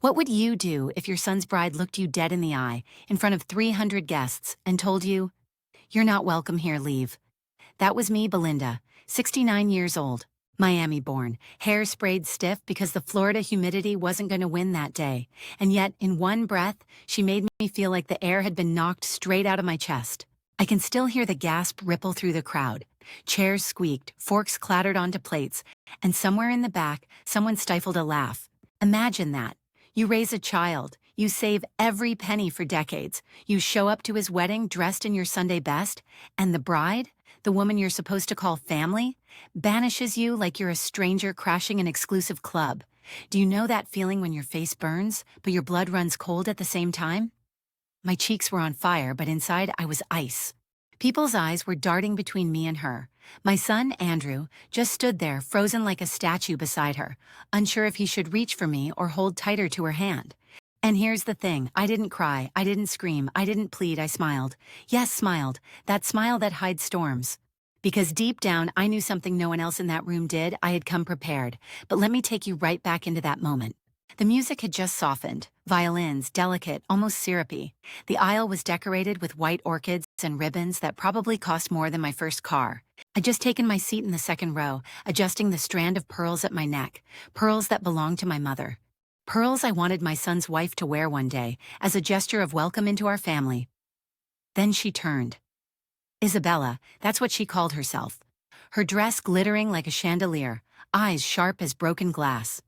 What would you do if your son's bride looked you dead in the eye in front of 300 guests and told you, "You're not welcome here, leave"? That was me, Belinda, 69 years old, Miami-born, hair sprayed stiff because the Florida humidity wasn't going to win that day. And yet, in one breath, she made me feel like the air had been knocked straight out of my chest. I can still hear the gasp ripple through the crowd. Chairs squeaked, forks clattered onto plates, and somewhere in the back, someone stifled a laugh. Imagine that. You raise a child, you save every penny for decades, you show up to his wedding dressed in your Sunday best, and the bride, the woman you're supposed to call family, banishes you like you're a stranger crashing an exclusive club. Do you know that feeling when your face burns, but your blood runs cold at the same time? My cheeks were on fire, but inside I was ice. People's eyes were darting between me and her. My son, Andrew, just stood there, frozen like a statue beside her, unsure if he should reach for me or hold tighter to her hand. And here's the thing, I didn't cry, I didn't scream, I didn't plead, I smiled. Yes, smiled, that smile that hides storms. Because deep down, I knew something no one else in that room did. I had come prepared. But let me take you right back into that moment. The music had just softened, violins, delicate, almost syrupy. The aisle was decorated with white orchids and ribbons that probably cost more than my first car. I'd just taken my seat in the second row, adjusting the strand of pearls at my neck, pearls that belonged to my mother. Pearls I wanted my son's wife to wear one day, as a gesture of welcome into our family. Then she turned. Isabella, that's what she called herself. Her dress glittering like a chandelier, eyes sharp as broken glass.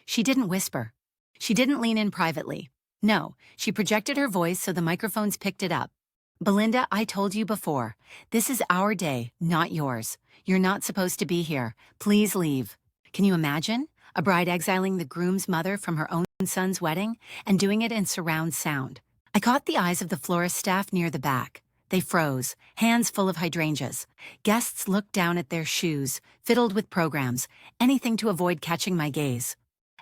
She didn't whisper. She didn't lean in privately. No, she projected her voice so the microphones picked it up. Belinda, I told you before, this is our day, not yours. You're not supposed to be here. Please leave. Can you imagine? A bride exiling the groom's mother from her own son's wedding and doing it in surround sound. I caught the eyes of the florist staff near the back. They froze, hands full of hydrangeas. Guests looked down at their shoes, fiddled with programs, anything to avoid catching my gaze.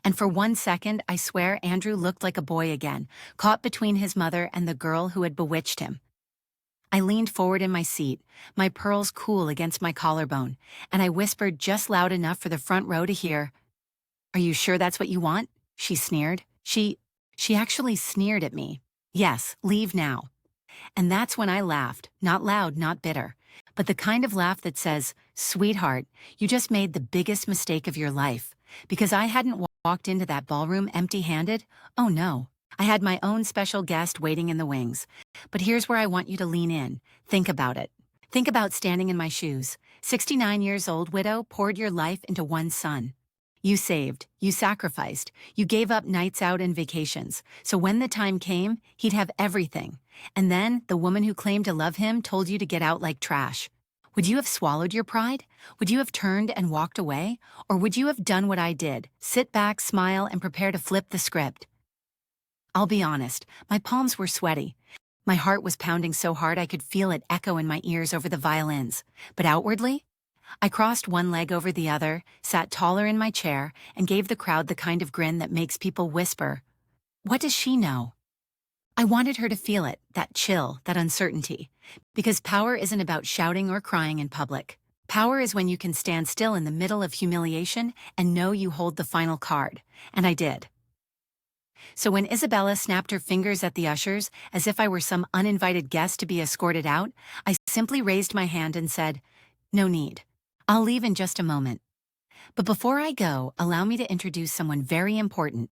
And for 1 second, I swear Andrew looked like a boy again, caught between his mother and the girl who had bewitched him. I leaned forward in my seat, my pearls cool against my collarbone, and I whispered just loud enough for the front row to hear, "Are you sure that's what you want?" She sneered. She actually sneered at me. Yes, leave now. And that's when I laughed, not loud, not bitter, but the kind of laugh that says, "Sweetheart, you just made the biggest mistake of your life." Because I hadn't walked into that ballroom empty-handed. Oh no, I had my own special guest waiting in the wings. But here's where I want you to lean in. Think about it. Think about standing in my shoes. 69 years old widow poured your life into one son. You saved, you sacrificed, you gave up nights out and vacations. So when the time came, he'd have everything. And then the woman who claimed to love him told you to get out like trash. Would you have swallowed your pride? Would you have turned and walked away? Or would you have done what I did? Sit back, smile, and prepare to flip the script? I'll be honest, my palms were sweaty. My heart was pounding so hard I could feel it echo in my ears over the violins. But outwardly, I crossed one leg over the other, sat taller in my chair, and gave the crowd the kind of grin that makes people whisper, "What does she know?" I wanted her to feel it, that chill, that uncertainty. Because power isn't about shouting or crying in public. Power is when you can stand still in the middle of humiliation and know you hold the final card. And I did. So when Isabella snapped her fingers at the ushers, as if I were some uninvited guest to be escorted out, I simply raised my hand and said, "No need. I'll leave in just a moment. But before I go, allow me to introduce someone very important."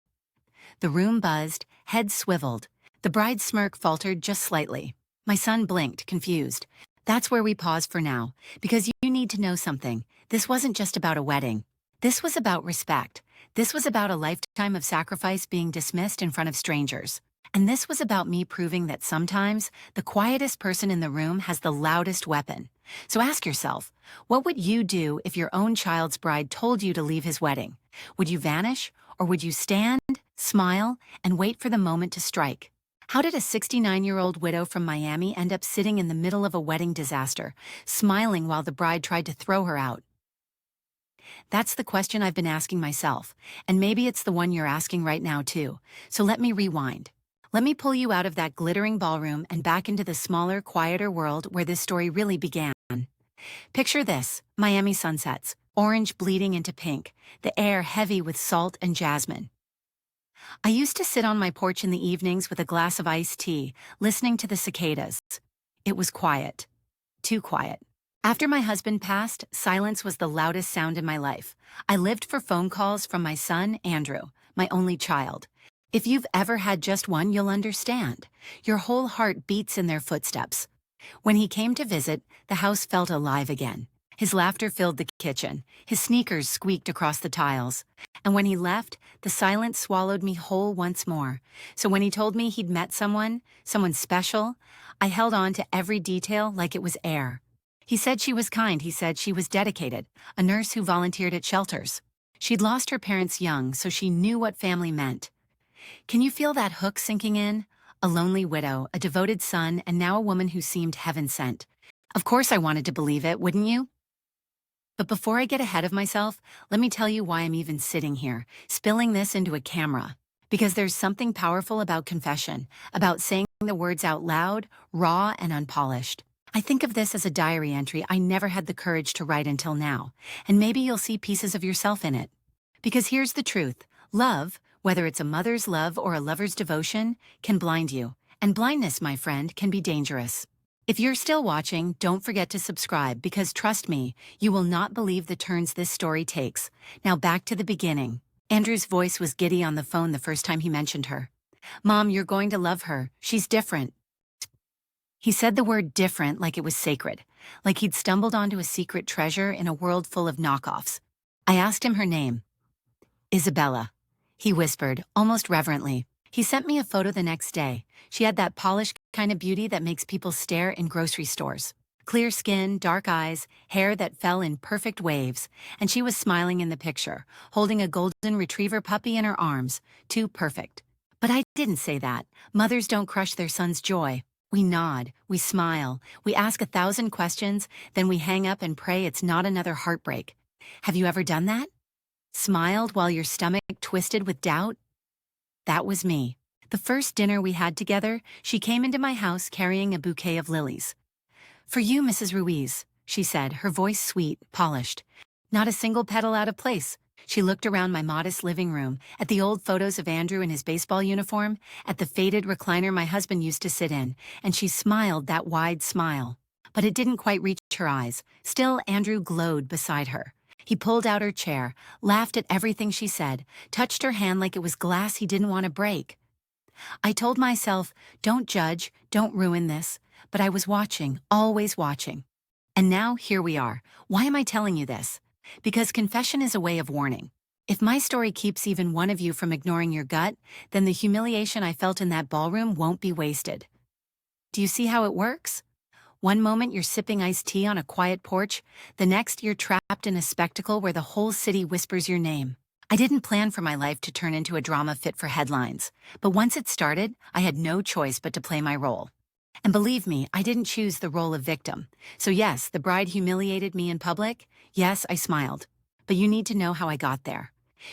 The room buzzed, heads swiveled. The bride's smirk faltered just slightly. My son blinked, confused. That's where we pause for now, because you need to know something. This wasn't just about a wedding. This was about respect. This was about a lifetime of sacrifice being dismissed in front of strangers. And this was about me proving that sometimes the quietest person in the room has the loudest weapon. So ask yourself, what would you do if your own child's bride told you to leave his wedding? Would you vanish, or would you stand, smile, and wait for the moment to strike? How did a 69-year-old widow from Miami end up sitting in the middle of a wedding disaster, smiling while the bride tried to throw her out? That's the question I've been asking myself, and maybe it's the one you're asking right now too. So let me rewind. Let me pull you out of that glittering ballroom and back into the smaller, quieter world where this story really began. Picture this, Miami sunsets, orange bleeding into pink, the air heavy with salt and jasmine. I used to sit on my porch in the evenings with a glass of iced tea, listening to the cicadas. It was quiet. Too quiet. After my husband passed, silence was the loudest sound in my life. I lived for phone calls from my son, Andrew, my only child. If you've ever had just one, you'll understand. Your whole heart beats in their footsteps. When he came to visit, the house felt alive again. His laughter filled the kitchen. His sneakers squeaked across the tiles. And when he left, the silence swallowed me whole once more. So when he told me he'd met someone special, I held on to every detail like it was air. He said she was kind. He said she was dedicated, a nurse who volunteered at shelters. She'd lost her parents young, so she knew what family meant. Can you feel that hook sinking in? A lonely widow, a devoted son, and now a woman who seemed heaven-sent. Of course I wanted to believe it, wouldn't you? But before I get ahead of myself, let me tell you why I'm even sitting here, spilling this into a camera. Because there's something powerful about confession, about saying the words out loud, raw and unpolished. I think of this as a diary entry I never had the courage to write until now, and maybe you'll see pieces of yourself in it. Because here's the truth. Love, whether it's a mother's love or a lover's devotion, can blind you. And blindness, my friend, can be dangerous. If you're still watching, don't forget to subscribe because trust me, you will not believe the turns this story takes. Now back to the beginning. Andrew's voice was giddy on the phone the first time he mentioned her. Mom, you're going to love her. She's different. He said the word different like it was sacred, like he'd stumbled onto a secret treasure in a world full of knockoffs. I asked him her name. Isabella, he whispered, almost reverently. He sent me a photo the next day. She had that polished kind of beauty that makes people stare in grocery stores. Clear skin, dark eyes, hair that fell in perfect waves, and she was smiling in the picture, holding a golden retriever puppy in her arms. Too perfect. But I didn't say that. Mothers don't crush their son's joy. We nod, we smile, we ask 1,000 questions, then we hang up and pray it's not another heartbreak. Have you ever done that? Smiled while your stomach twisted with doubt? That was me. The first dinner we had together, she came into my house carrying a bouquet of lilies. For you, Mrs. Ruiz, she said, her voice sweet, polished. Not a single petal out of place. She looked around my modest living room, at the old photos of Andrew in his baseball uniform, at the faded recliner my husband used to sit in, and she smiled that wide smile. But it didn't quite reach her eyes. Still, Andrew glowed beside her. He pulled out her chair, laughed at everything she said, touched her hand like it was glass he didn't want to break. I told myself, don't judge, don't ruin this, but I was watching, always watching. And now, here we are. Why am I telling you this? Because confession is a way of warning. If my story keeps even one of you from ignoring your gut, then the humiliation I felt in that ballroom won't be wasted. Do you see how it works? One moment you're sipping iced tea on a quiet porch, the next you're trapped in a spectacle where the whole city whispers your name. I didn't plan for my life to turn into a drama fit for headlines, but once it started, I had no choice but to play my role. And believe me, I didn't choose the role of victim. So yes, the bride humiliated me in public. Yes, I smiled. But you need to know how I got there.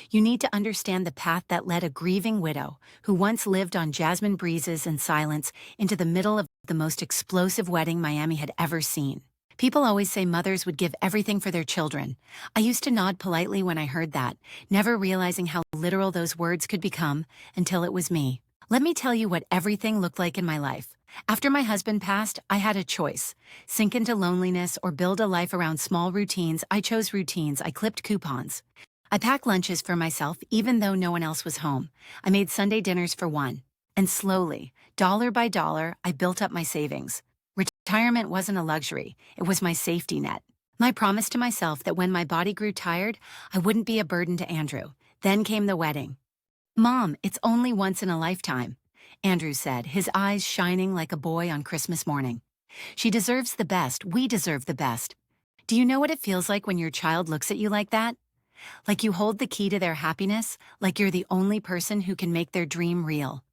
You need to understand the path that led a grieving widow who once lived on jasmine breezes and silence into the middle of the most explosive wedding Miami had ever seen. People always say mothers would give everything for their children. I used to nod politely when I heard that, never realizing how literal those words could become until it was me. Let me tell you what everything looked like in my life. After my husband passed, I had a choice. Sink into loneliness or build a life around small routines. I chose routines. I clipped coupons. I packed lunches for myself even though no one else was home. I made Sunday dinners for one. And slowly, dollar by dollar, I built up my savings. Retirement wasn't a luxury. It was my safety net. My promise to myself that when my body grew tired, I wouldn't be a burden to Andrew. Then came the wedding. Mom, it's only once in a lifetime, Andrew said, his eyes shining like a boy on Christmas morning. She deserves the best. We deserve the best. Do you know what it feels like when your child looks at you like that? Like you hold the key to their happiness, like you're the only person who can make their dream real.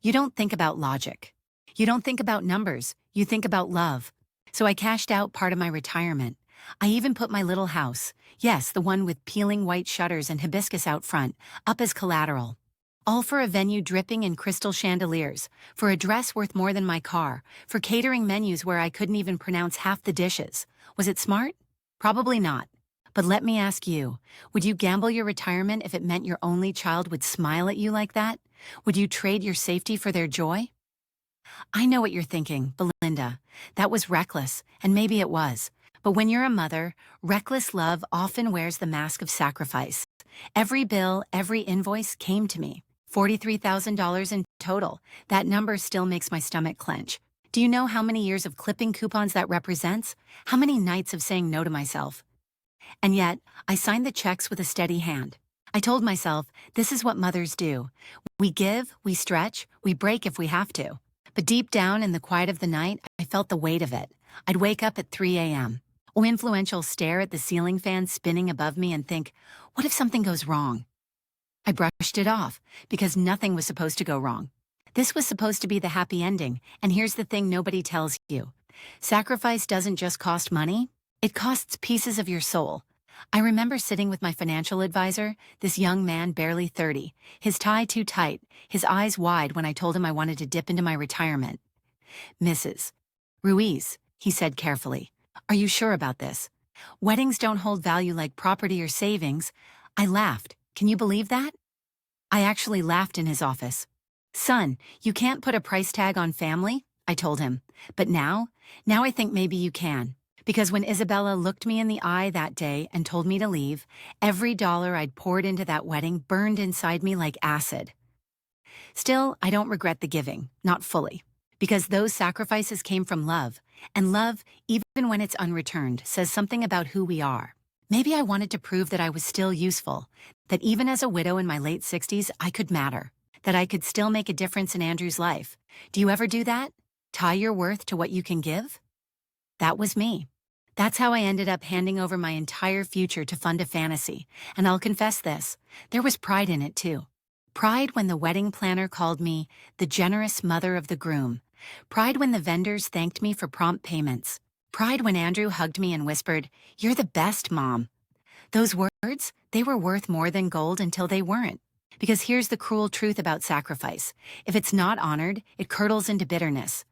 You don't think about logic. You don't think about numbers. You think about love. So I cashed out part of my retirement. I even put my little house, yes, the one with peeling white shutters and hibiscus out front, up as collateral. All for a venue dripping in crystal chandeliers, for a dress worth more than my car, for catering menus where I couldn't even pronounce half the dishes. Was it smart? Probably not. But let me ask you, would you gamble your retirement if it meant your only child would smile at you like that? Would you trade your safety for their joy? I know what you're thinking, Belinda. That was reckless, and maybe it was. But when you're a mother, reckless love often wears the mask of sacrifice. Every bill, every invoice came to me. $43,000 in total. That number still makes my stomach clench. Do you know how many years of clipping coupons that represents? How many nights of saying no to myself? And yet, I signed the checks with a steady hand. I told myself, this is what mothers do. We give, we stretch, we break if we have to. But deep down in the quiet of the night, I felt the weight of it. I'd wake up at 3 a.m. Influential stare at the ceiling fan spinning above me and think, what if something goes wrong? I brushed it off, because nothing was supposed to go wrong. This was supposed to be the happy ending, and here's the thing nobody tells you. Sacrifice doesn't just cost money, it costs pieces of your soul. I remember sitting with my financial advisor, this young man barely 30, his tie too tight, his eyes wide when I told him I wanted to dip into my retirement. Mrs. Ruiz, he said carefully, are you sure about this? Weddings don't hold value like property or savings. I laughed. Can you believe that? I actually laughed in his office. Son, you can't put a price tag on family, I told him. But now I think maybe you can. Because when Isabella looked me in the eye that day and told me to leave, every dollar I'd poured into that wedding burned inside me like acid. Still, I don't regret the giving, not fully. Because those sacrifices came from love. And love, even when it's unreturned, says something about who we are. Maybe I wanted to prove that I was still useful, that even as a widow in my late 60s, I could matter, that I could still make a difference in Andrew's life. Do you ever do that? Tie your worth to what you can give? That was me. That's how I ended up handing over my entire future to fund a fantasy. And I'll confess this, there was pride in it too. Pride when the wedding planner called me the generous mother of the groom. Pride when the vendors thanked me for prompt payments. Pride when Andrew hugged me and whispered, "You're the best, Mom." Those words, they were worth more than gold until they weren't. Because here's the cruel truth about sacrifice. If it's not honored, it curdles into bitterness.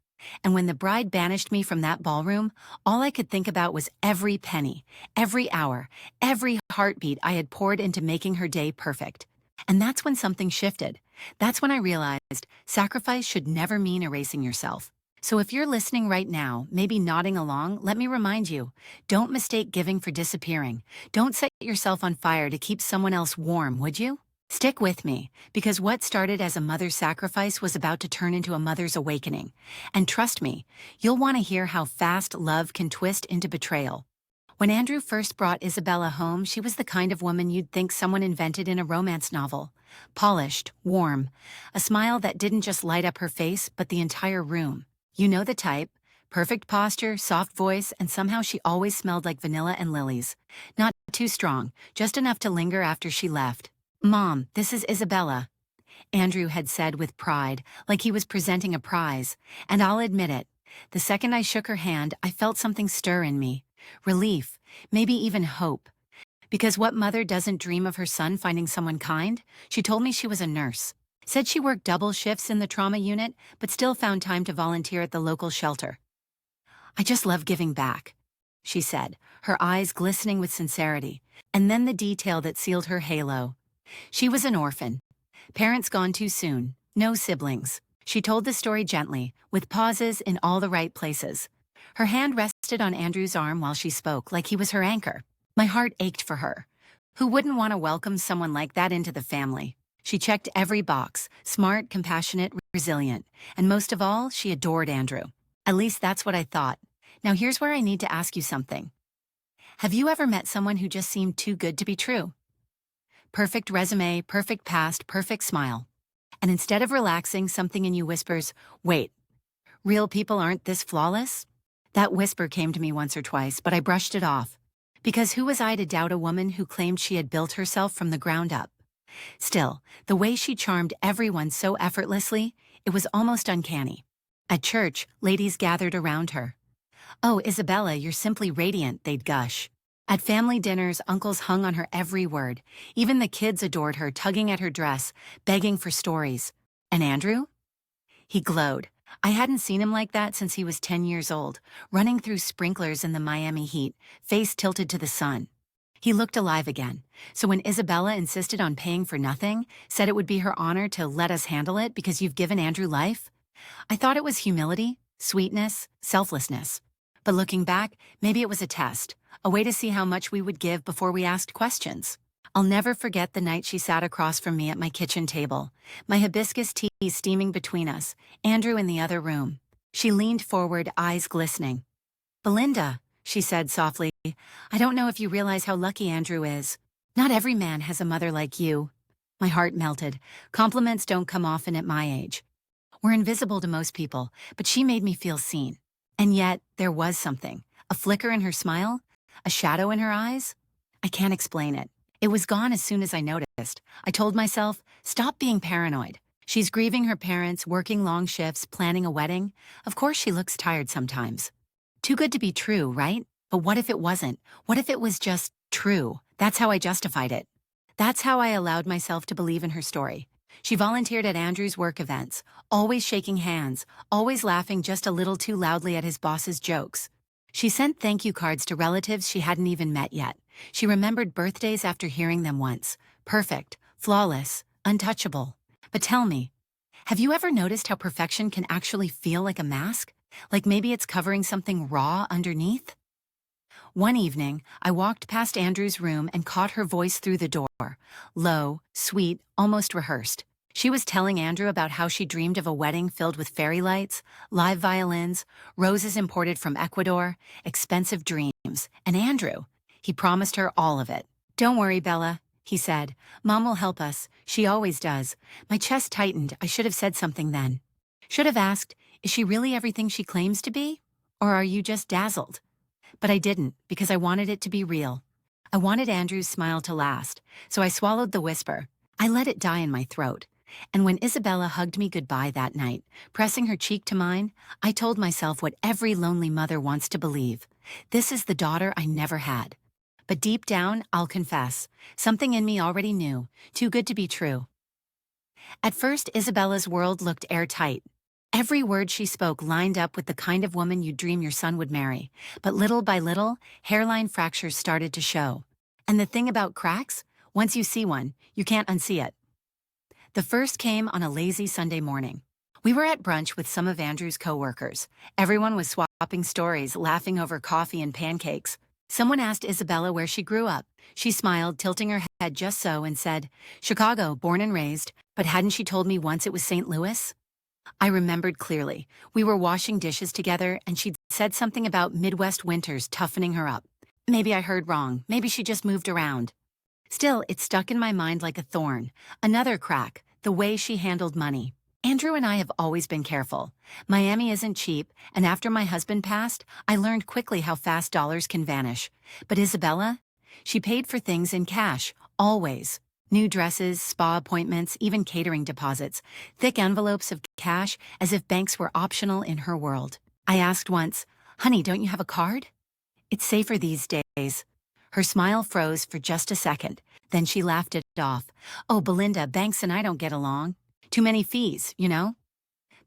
And when the bride banished me from that ballroom, all I could think about was every penny, every hour, every heartbeat I had poured into making her day perfect. And that's when something shifted. That's when I realized sacrifice should never mean erasing yourself. So if you're listening right now, maybe nodding along, let me remind you, don't mistake giving for disappearing. Don't set yourself on fire to keep someone else warm, would you? Stick with me, because what started as a mother's sacrifice was about to turn into a mother's awakening. And trust me, you'll want to hear how fast love can twist into betrayal. When Andrew first brought Isabella home, she was the kind of woman you'd think someone invented in a romance novel. Polished, warm, a smile that didn't just light up her face, but the entire room. You know the type. Perfect posture, soft voice, and somehow she always smelled like vanilla and lilies. Not too strong, just enough to linger after she left. "Mom, this is Isabella," Andrew had said with pride, like he was presenting a prize. And I'll admit it, the second I shook her hand, I felt something stir in me. Relief, maybe even hope. Because what mother doesn't dream of her son finding someone kind? She told me she was a nurse. Said she worked double shifts in the trauma unit, but still found time to volunteer at the local shelter. "I just love giving back," she said, her eyes glistening with sincerity. And then the detail that sealed her halo. She was an orphan. Parents gone too soon. No siblings. She told the story gently, with pauses in all the right places. Her hand rested on Andrew's arm while she spoke, like he was her anchor. My heart ached for her. Who wouldn't want to welcome someone like that into the family? She checked every box, smart, compassionate, resilient. And most of all, she adored Andrew. At least that's what I thought. Now here's where I need to ask you something. Have you ever met someone who just seemed too good to be true? Perfect resume, perfect past, perfect smile. And instead of relaxing, something in you whispers, "Wait, real people aren't this flawless?" That whisper came to me once or twice, but I brushed it off. Because who was I to doubt a woman who claimed she had built herself from the ground up? Still, the way she charmed everyone so effortlessly, it was almost uncanny. At church, ladies gathered around her. "Oh, Isabella, you're simply radiant," they'd gush. At family dinners, uncles hung on her every word. Even the kids adored her, tugging at her dress, begging for stories. And Andrew? He glowed. I hadn't seen him like that since he was 10 years old, running through sprinklers in the Miami heat, face tilted to the sun. He looked alive again. So when Isabella insisted on paying for nothing, said it would be her honor to let us handle it because you've given Andrew life, I thought it was humility, sweetness, selflessness. But looking back, maybe it was a test, a way to see how much we would give before we asked questions. I'll never forget the night she sat across from me at my kitchen table, my hibiscus tea steaming between us, Andrew in the other room. She leaned forward, eyes glistening. "Belinda," she said softly, "I don't know if you realize how lucky Andrew is. Not every man has a mother like you." My heart melted. Compliments don't come often at my age. We're invisible to most people, but she made me feel seen. And yet, there was something. A flicker in her smile, a shadow in her eyes. I can't explain it. It was gone as soon as I noticed. I told myself, stop being paranoid. She's grieving her parents, working long shifts, planning a wedding. Of course she looks tired sometimes. Too good to be true, right? But what if it wasn't? What if it was just true? That's how I justified it. That's how I allowed myself to believe in her story. She volunteered at Andrew's work events, always shaking hands, always laughing just a little too loudly at his boss's jokes. She sent thank you cards to relatives she hadn't even met yet. She remembered birthdays after hearing them once. Perfect, flawless, untouchable. But tell me, have you ever noticed how perfection can actually feel like a mask? Like maybe it's covering something raw underneath? One evening, I walked past Andrew's room and caught her voice through the door. Low, sweet, almost rehearsed. She was telling Andrew about how she dreamed of a wedding filled with fairy lights, live violins, roses imported from Ecuador, expensive dreams. And Andrew, he promised her all of it. "Don't worry, Bella," he said. "Mom will help us. She always does." My chest tightened. I should have said something then. Should have asked, is she really everything she claims to be? Or are you just dazzled? But I didn't, because I wanted it to be real. I wanted Andrew's smile to last, so I swallowed the whisper. I let it die in my throat. And when Isabella hugged me goodbye that night, pressing her cheek to mine, I told myself what every lonely mother wants to believe. This is the daughter I never had. But deep down, I'll confess, something in me already knew, too good to be true. At first, Isabella's world looked airtight. Every word she spoke lined up with the kind of woman you'd dream your son would marry. But little by little, hairline fractures started to show. And the thing about cracks, once you see one, you can't unsee it. The first came on a lazy Sunday morning. We were at brunch with some of Andrew's coworkers. Everyone was swapping stories, laughing over coffee and pancakes. Someone asked Isabella where she grew up. She smiled, tilting her head just so, and said, "Chicago, born and raised, but hadn't she told me once it was St. Louis?" I remembered clearly. We were washing dishes together, and she'd said something about Midwest winters toughening her up. Maybe I heard wrong. Maybe she just moved around. Still, it stuck in my mind like a thorn. Another crack, the way she handled money. Andrew and I have always been careful. Miami isn't cheap, and after my husband passed, I learned quickly how fast dollars can vanish. But Isabella? She paid for things in cash, always. New dresses, spa appointments, even catering deposits. Thick envelopes of cash, as if banks were optional in her world. I asked once, "Honey, don't you have a card?" "It's safer these days." Her smile froze for just a second. Then she laughed it off. "Oh, Belinda, banks and I don't get along. Too many fees, you know?"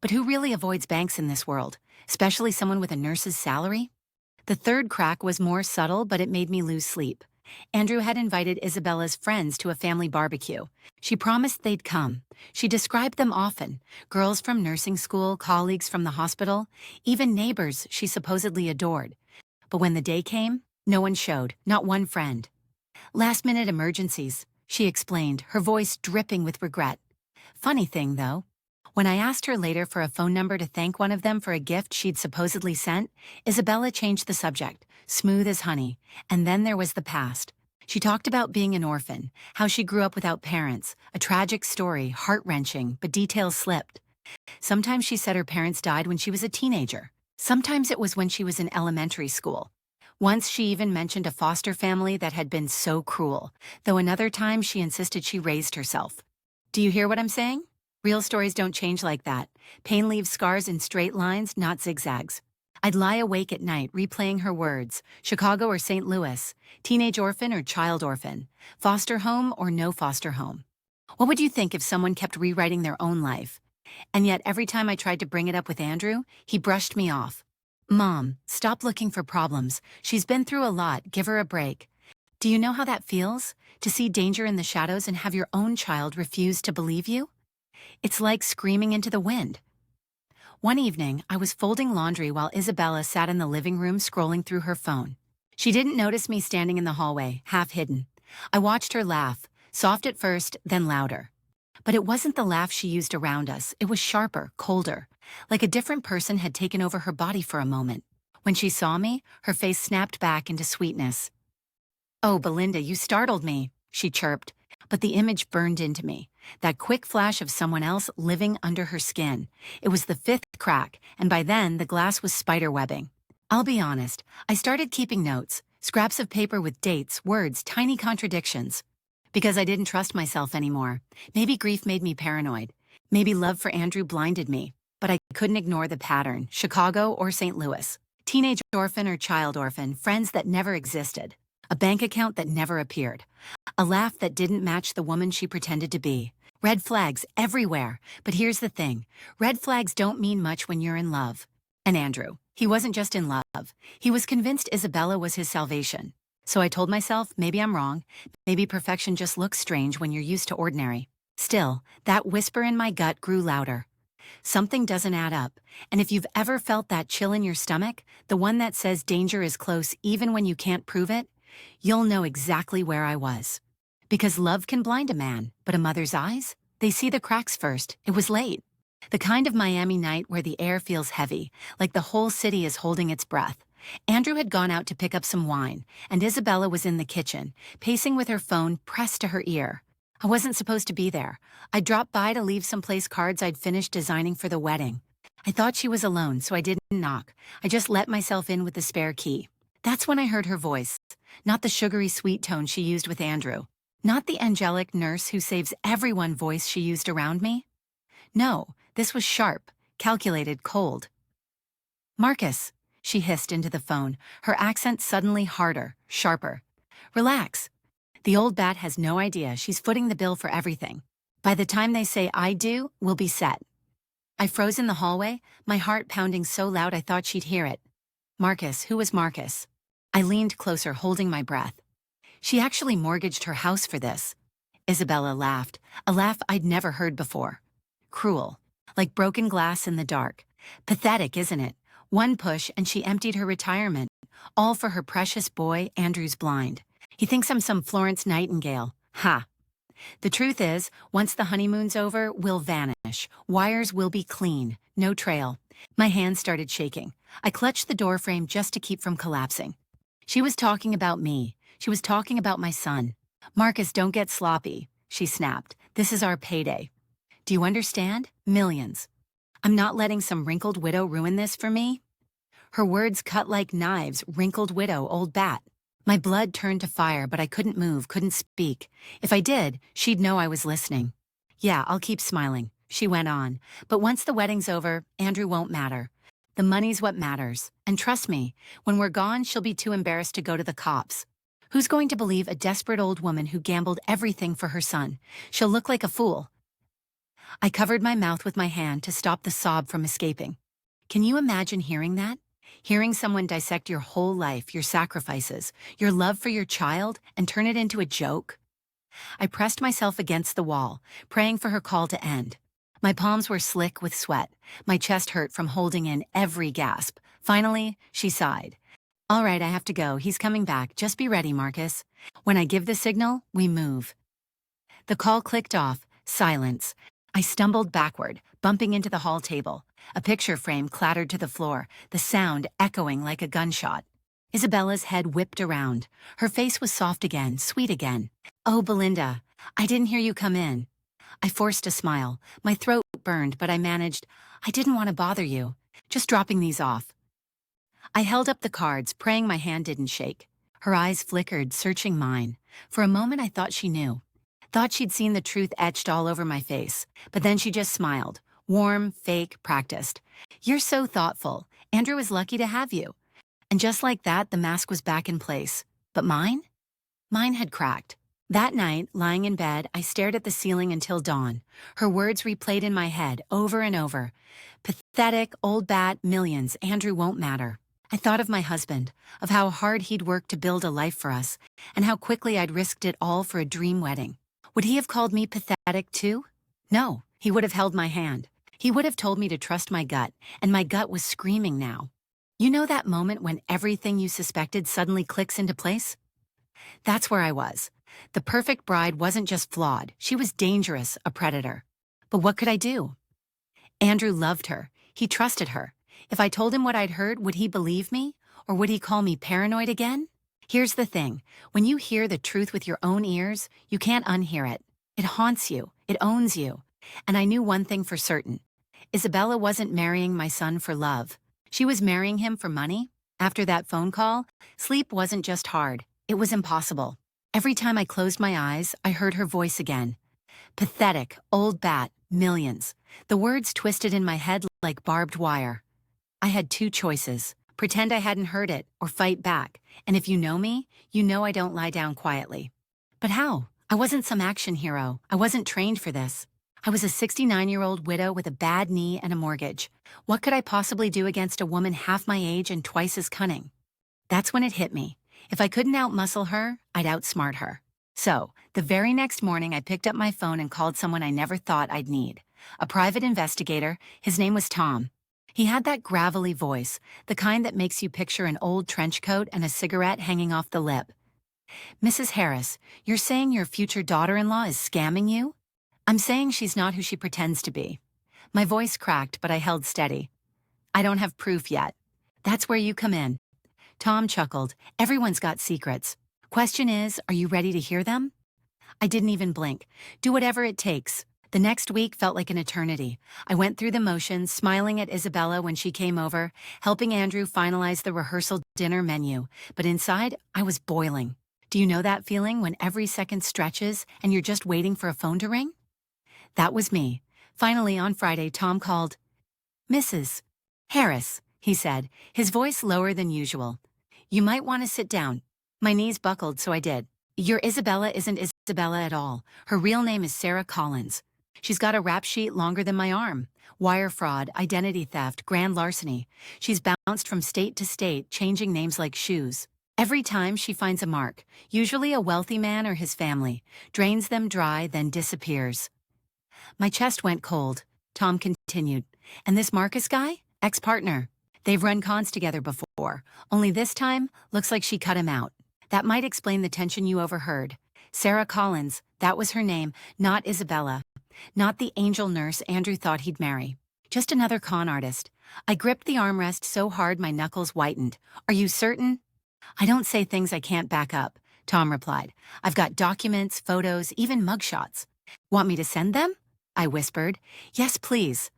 But who really avoids banks in this world? Especially someone with a nurse's salary? The third crack was more subtle, but it made me lose sleep. Andrew had invited Isabella's friends to a family barbecue. She promised they'd come. She described them often. Girls from nursing school, colleagues from the hospital, even neighbors she supposedly adored. But when the day came, no one showed, not one friend. "Last-minute emergencies," she explained, her voice dripping with regret. Funny thing, though. When I asked her later for a phone number to thank one of them for a gift she'd supposedly sent, Isabella changed the subject, smooth as honey. And then there was the past. She talked about being an orphan, how she grew up without parents, a tragic story, heart-wrenching, but details slipped. Sometimes she said her parents died when she was a teenager. Sometimes it was when she was in elementary school. Once she even mentioned a foster family that had been so cruel, though another time she insisted she raised herself. Do you hear what I'm saying? Real stories don't change like that. Pain leaves scars in straight lines, not zigzags. I'd lie awake at night replaying her words. Chicago or St. Louis, teenage orphan or child orphan, foster home or no foster home. What would you think if someone kept rewriting their own life? And yet every time I tried to bring it up with Andrew, he brushed me off. "Mom, stop looking for problems. She's been through a lot, give her a break." Do you know how that feels? To see danger in the shadows and have your own child refuse to believe you? It's like screaming into the wind. One evening, I was folding laundry while Isabella sat in the living room scrolling through her phone. She didn't notice me standing in the hallway, half hidden. I watched her laugh, soft at first, then louder. But it wasn't the laugh she used around us. It was sharper, colder, like a different person had taken over her body for a moment. When she saw me, her face snapped back into sweetness. "Oh, Belinda, you startled me," she chirped. But the image burned into me. That quick flash of someone else living under her skin. It was the fifth crack, and by then the glass was spiderwebbing. I'll be honest, I started keeping notes, scraps of paper with dates, words, tiny contradictions. Because I didn't trust myself anymore. Maybe grief made me paranoid. Maybe love for Andrew blinded me. But I couldn't ignore the pattern, Chicago or St. Louis. Teenage orphan or child orphan, friends that never existed. A bank account that never appeared. A laugh that didn't match the woman she pretended to be. Red flags everywhere. But here's the thing. Red flags don't mean much when you're in love. And Andrew, he wasn't just in love. He was convinced Isabella was his salvation. So I told myself, maybe I'm wrong. Maybe perfection just looks strange when you're used to ordinary. Still, that whisper in my gut grew louder. Something doesn't add up. And if you've ever felt that chill in your stomach, the one that says danger is close even when you can't prove it, you'll know exactly where I was. Because love can blind a man, but a mother's eyes? They see the cracks first. It was late. The kind of Miami night where the air feels heavy, like the whole city is holding its breath. Andrew had gone out to pick up some wine, and Isabella was in the kitchen, pacing with her phone pressed to her ear. I wasn't supposed to be there. I dropped by to leave some place cards I'd finished designing for the wedding. I thought she was alone, so I didn't knock. I just let myself in with the spare key. That's when I heard her voice. Not the sugary sweet tone she used with Andrew. Not the angelic nurse who saves everyone voice she used around me. No, this was sharp, calculated, cold. "Marcus," she hissed into the phone, her accent suddenly harder, sharper. "Relax. The old bat has no idea she's footing the bill for everything. By the time they say I do, we'll be set." I froze in the hallway, my heart pounding so loud I thought she'd hear it. Marcus, who was Marcus? I leaned closer, holding my breath. She actually mortgaged her house for this. Isabella laughed, a laugh I'd never heard before. Cruel, like broken glass in the dark. Pathetic, isn't it? One push and she emptied her retirement, all for her precious boy, Andrew's blind. He thinks I'm some Florence Nightingale. Ha! The truth is, once the honeymoon's over, we'll vanish. Wires will be clean, no trail. My hands started shaking. I clutched the doorframe just to keep from collapsing. She was talking about me. She was talking about my son. "Marcus, don't get sloppy," she snapped. "This is our payday. Do you understand? Millions. I'm not letting some wrinkled widow ruin this for me." Her words cut like knives, wrinkled widow, old bat. My blood turned to fire, but I couldn't move, couldn't speak. If I did, she'd know I was listening. "Yeah, I'll keep smiling," she went on. "But once the wedding's over, Andrew won't matter. The money's what matters. And trust me, when we're gone, she'll be too embarrassed to go to the cops. Who's going to believe a desperate old woman who gambled everything for her son? She'll look like a fool." I covered my mouth with my hand to stop the sob from escaping. Can you imagine hearing that? Hearing someone dissect your whole life, your sacrifices, your love for your child, and turn it into a joke? I pressed myself against the wall, praying for her call to end. My palms were slick with sweat. My chest hurt from holding in every gasp. Finally, she sighed. "All right, I have to go. He's coming back. Just be ready, Marcus. When I give the signal, we move." The call clicked off. Silence. I stumbled backward, bumping into the hall table. A picture frame clattered to the floor, the sound echoing like a gunshot. Isabella's head whipped around. Her face was soft again, sweet again. "Oh, Belinda, I didn't hear you come in." I forced a smile. My throat burned, but I managed. "I didn't want to bother you. Just dropping these off." I held up the cards, praying my hand didn't shake. Her eyes flickered, searching mine. For a moment I thought she knew. Thought she'd seen the truth etched all over my face. But then she just smiled. Warm, fake, practiced. "You're so thoughtful. Andrew is lucky to have you." And just like that, the mask was back in place. But mine? Mine had cracked. That night, lying in bed, I stared at the ceiling until dawn. Her words replayed in my head over and over. "Pathetic, old bat, millions, Andrew won't matter." I thought of my husband, of how hard he'd worked to build a life for us, and how quickly I'd risked it all for a dream wedding. Would he have called me pathetic too? No, he would have held my hand. He would have told me to trust my gut, and my gut was screaming now. You know that moment when everything you suspected suddenly clicks into place? That's where I was. The perfect bride wasn't just flawed, she was dangerous, a predator. But what could I do? Andrew loved her. He trusted her. If I told him what I'd heard, would he believe me? Or would he call me paranoid again? Here's the thing. When you hear the truth with your own ears, you can't unhear it. It haunts you. It owns you. And I knew one thing for certain. Isabella wasn't marrying my son for love. She was marrying him for money. After that phone call, sleep wasn't just hard. It was impossible. Every time I closed my eyes, I heard her voice again. Pathetic, old bat, millions. The words twisted in my head like barbed wire. I had two choices. Pretend I hadn't heard it, or fight back. And if you know me, you know I don't lie down quietly. But how? I wasn't some action hero. I wasn't trained for this. I was a 69-year-old widow with a bad knee and a mortgage. What could I possibly do against a woman half my age and twice as cunning? That's when it hit me. If I couldn't outmuscle her, I'd outsmart her. So, the very next morning I picked up my phone and called someone I never thought I'd need. A private investigator. His name was Tom. He had that gravelly voice, the kind that makes you picture an old trench coat and a cigarette hanging off the lip. Mrs. Harris, you're saying your future daughter-in-law is scamming you? I'm saying she's not who she pretends to be. My voice cracked, but I held steady. I don't have proof yet. That's where you come in. Tom chuckled. Everyone's got secrets. Question is, are you ready to hear them? I didn't even blink. Do whatever it takes. The next week felt like an eternity. I went through the motions, smiling at Isabella when she came over, helping Andrew finalize the rehearsal dinner menu. But inside, I was boiling. Do you know that feeling when every second stretches and you're just waiting for a phone to ring? That was me. Finally, on Friday, Tom called. Mrs. Harris, he said, his voice lower than usual. You might want to sit down. My knees buckled, so I did. Your Isabella isn't Isabella at all. Her real name is Sarah Collins. She's got a rap sheet longer than my arm. Wire fraud, identity theft, grand larceny. She's bounced from state to state, changing names like shoes. Every time she finds a mark, usually a wealthy man or his family, drains them dry, then disappears. My chest went cold. Tom continued. And this Marcus guy? Ex-partner. They've run cons together before. Only this time, looks like she cut him out. That might explain the tension you overheard. Sarah Collins, that was her name, not Isabella. Not the angel nurse Andrew thought he'd marry. Just another con artist. I gripped the armrest so hard my knuckles whitened. Are you certain? I don't say things I can't back up, Tom replied. I've got documents, photos, even mugshots. Want me to send them? I whispered. Yes, please.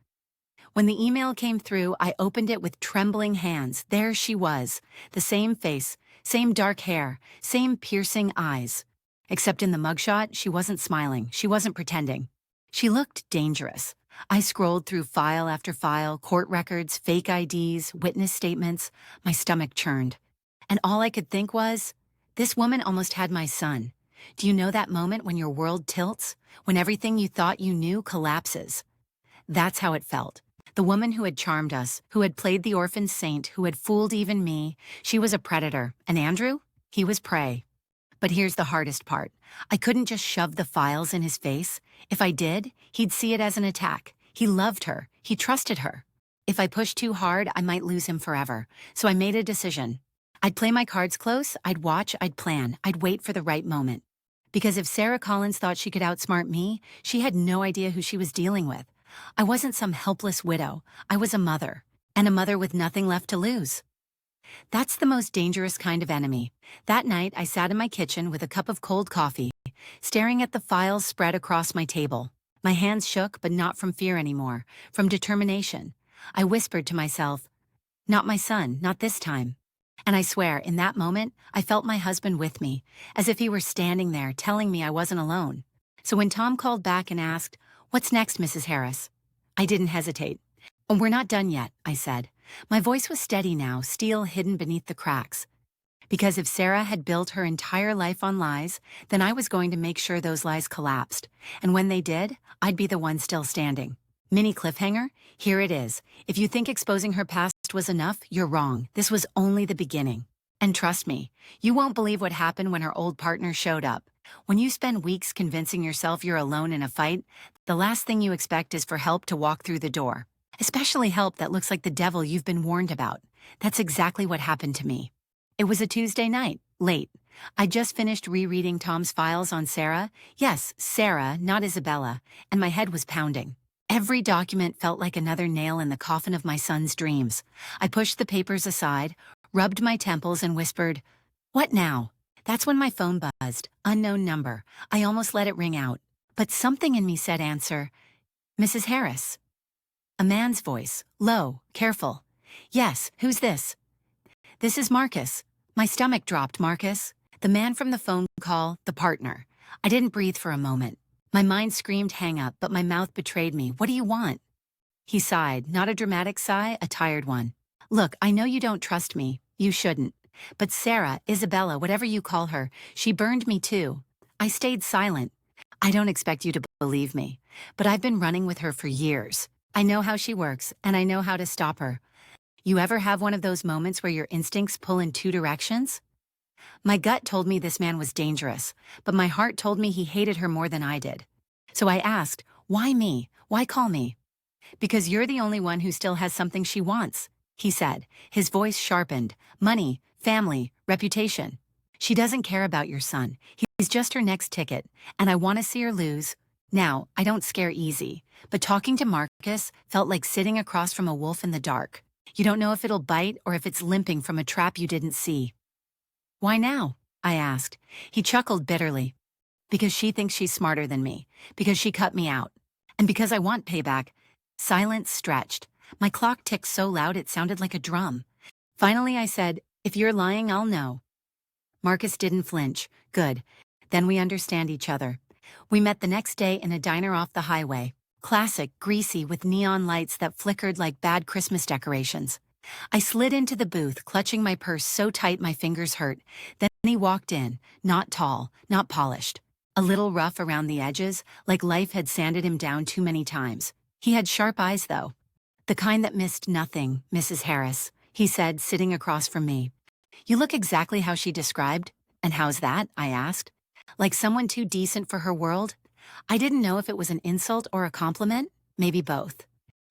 When the email came through, I opened it with trembling hands. There she was. The same face, same dark hair, same piercing eyes. Except in the mugshot, she wasn't smiling. She wasn't pretending. She looked dangerous. I scrolled through file after file, court records, fake IDs, witness statements. My stomach churned. And all I could think was, this woman almost had my son. Do you know that moment when your world tilts? When everything you thought you knew collapses? That's how it felt. The woman who had charmed us, who had played the orphan saint, who had fooled even me, she was a predator. And Andrew? He was prey. But here's the hardest part. I couldn't just shove the files in his face. If I did, he'd see it as an attack. He loved her. He trusted her. If I pushed too hard, I might lose him forever. So I made a decision. I'd play my cards close, I'd watch, I'd plan, I'd wait for the right moment. Because if Sarah Collins thought she could outsmart me, she had no idea who she was dealing with. I wasn't some helpless widow. I was a mother. And a mother with nothing left to lose. That's the most dangerous kind of enemy. That night, I sat in my kitchen with a cup of cold coffee, staring at the files spread across my table. My hands shook, but not from fear anymore, from determination. I whispered to myself, not my son, not this time. And I swear, in that moment, I felt my husband with me, as if he were standing there telling me I wasn't alone. So when Tom called back and asked, what's next, Mrs. Harris? I didn't hesitate. We're not done yet, I said. My voice was steady now, steel hidden beneath the cracks. Because if Sarah had built her entire life on lies, then I was going to make sure those lies collapsed. And when they did, I'd be the one still standing. Mini cliffhanger? Here it is. If you think exposing her past was enough, you're wrong. This was only the beginning. And trust me, you won't believe what happened when her old partner showed up. When you spend weeks convincing yourself you're alone in a fight, the last thing you expect is for help to walk through the door. Especially help that looks like the devil you've been warned about. That's exactly what happened to me. It was a Tuesday night, late. I just finished rereading Tom's files on Sarah. Yes, Sarah, not Isabella, and my head was pounding. Every document felt like another nail in the coffin of my son's dreams. I pushed the papers aside, rubbed my temples, and whispered, "What now?" That's when my phone buzzed. Unknown number. I almost let it ring out. But something in me said answer. "Mrs. Harris." A man's voice, low, careful. "Yes, who's this?" "This is Marcus." My stomach dropped. Marcus? The man from the phone call, the partner. I didn't breathe for a moment. My mind screamed hang up, but my mouth betrayed me. "What do you want?" He sighed, not a dramatic sigh, a tired one. "Look, I know you don't trust me. You shouldn't. But Sarah, Isabella, whatever you call her, she burned me too." I stayed silent. "I don't expect you to believe me, but I've been running with her for years. I know how she works, and I know how to stop her." You ever have one of those moments where your instincts pull in two directions? My gut told me this man was dangerous, but my heart told me he hated her more than I did. So I asked, "Why me? Why call me?" "Because you're the only one who still has something she wants," he said, his voice sharpened. "Money, family, reputation. She doesn't care about your son. He's just her next ticket, and I want to see her lose." Now, I don't scare easy, but talking to Marcus felt like sitting across from a wolf in the dark. You don't know if it'll bite or if it's limping from a trap you didn't see. "Why now?" I asked. He chuckled bitterly. "Because she thinks she's smarter than me. Because she cut me out. And because I want payback." Silence stretched. My clock ticked so loud it sounded like a drum. Finally I said, "If you're lying, I'll know." Marcus didn't flinch. Good. Then we understand each other. We met the next day in a diner off the highway. Classic, greasy, with neon lights that flickered like bad Christmas decorations. I slid into the booth, clutching my purse so tight my fingers hurt. Then he walked in, not tall, not polished. A little rough around the edges, like life had sanded him down too many times. He had sharp eyes, though. "The kind that missed nothing, Mrs. Harris," he said, sitting across from me. "You look exactly how she described." "And how's that?" I asked. "Like someone too decent for her world?" I didn't know if it was an insult or a compliment, maybe both.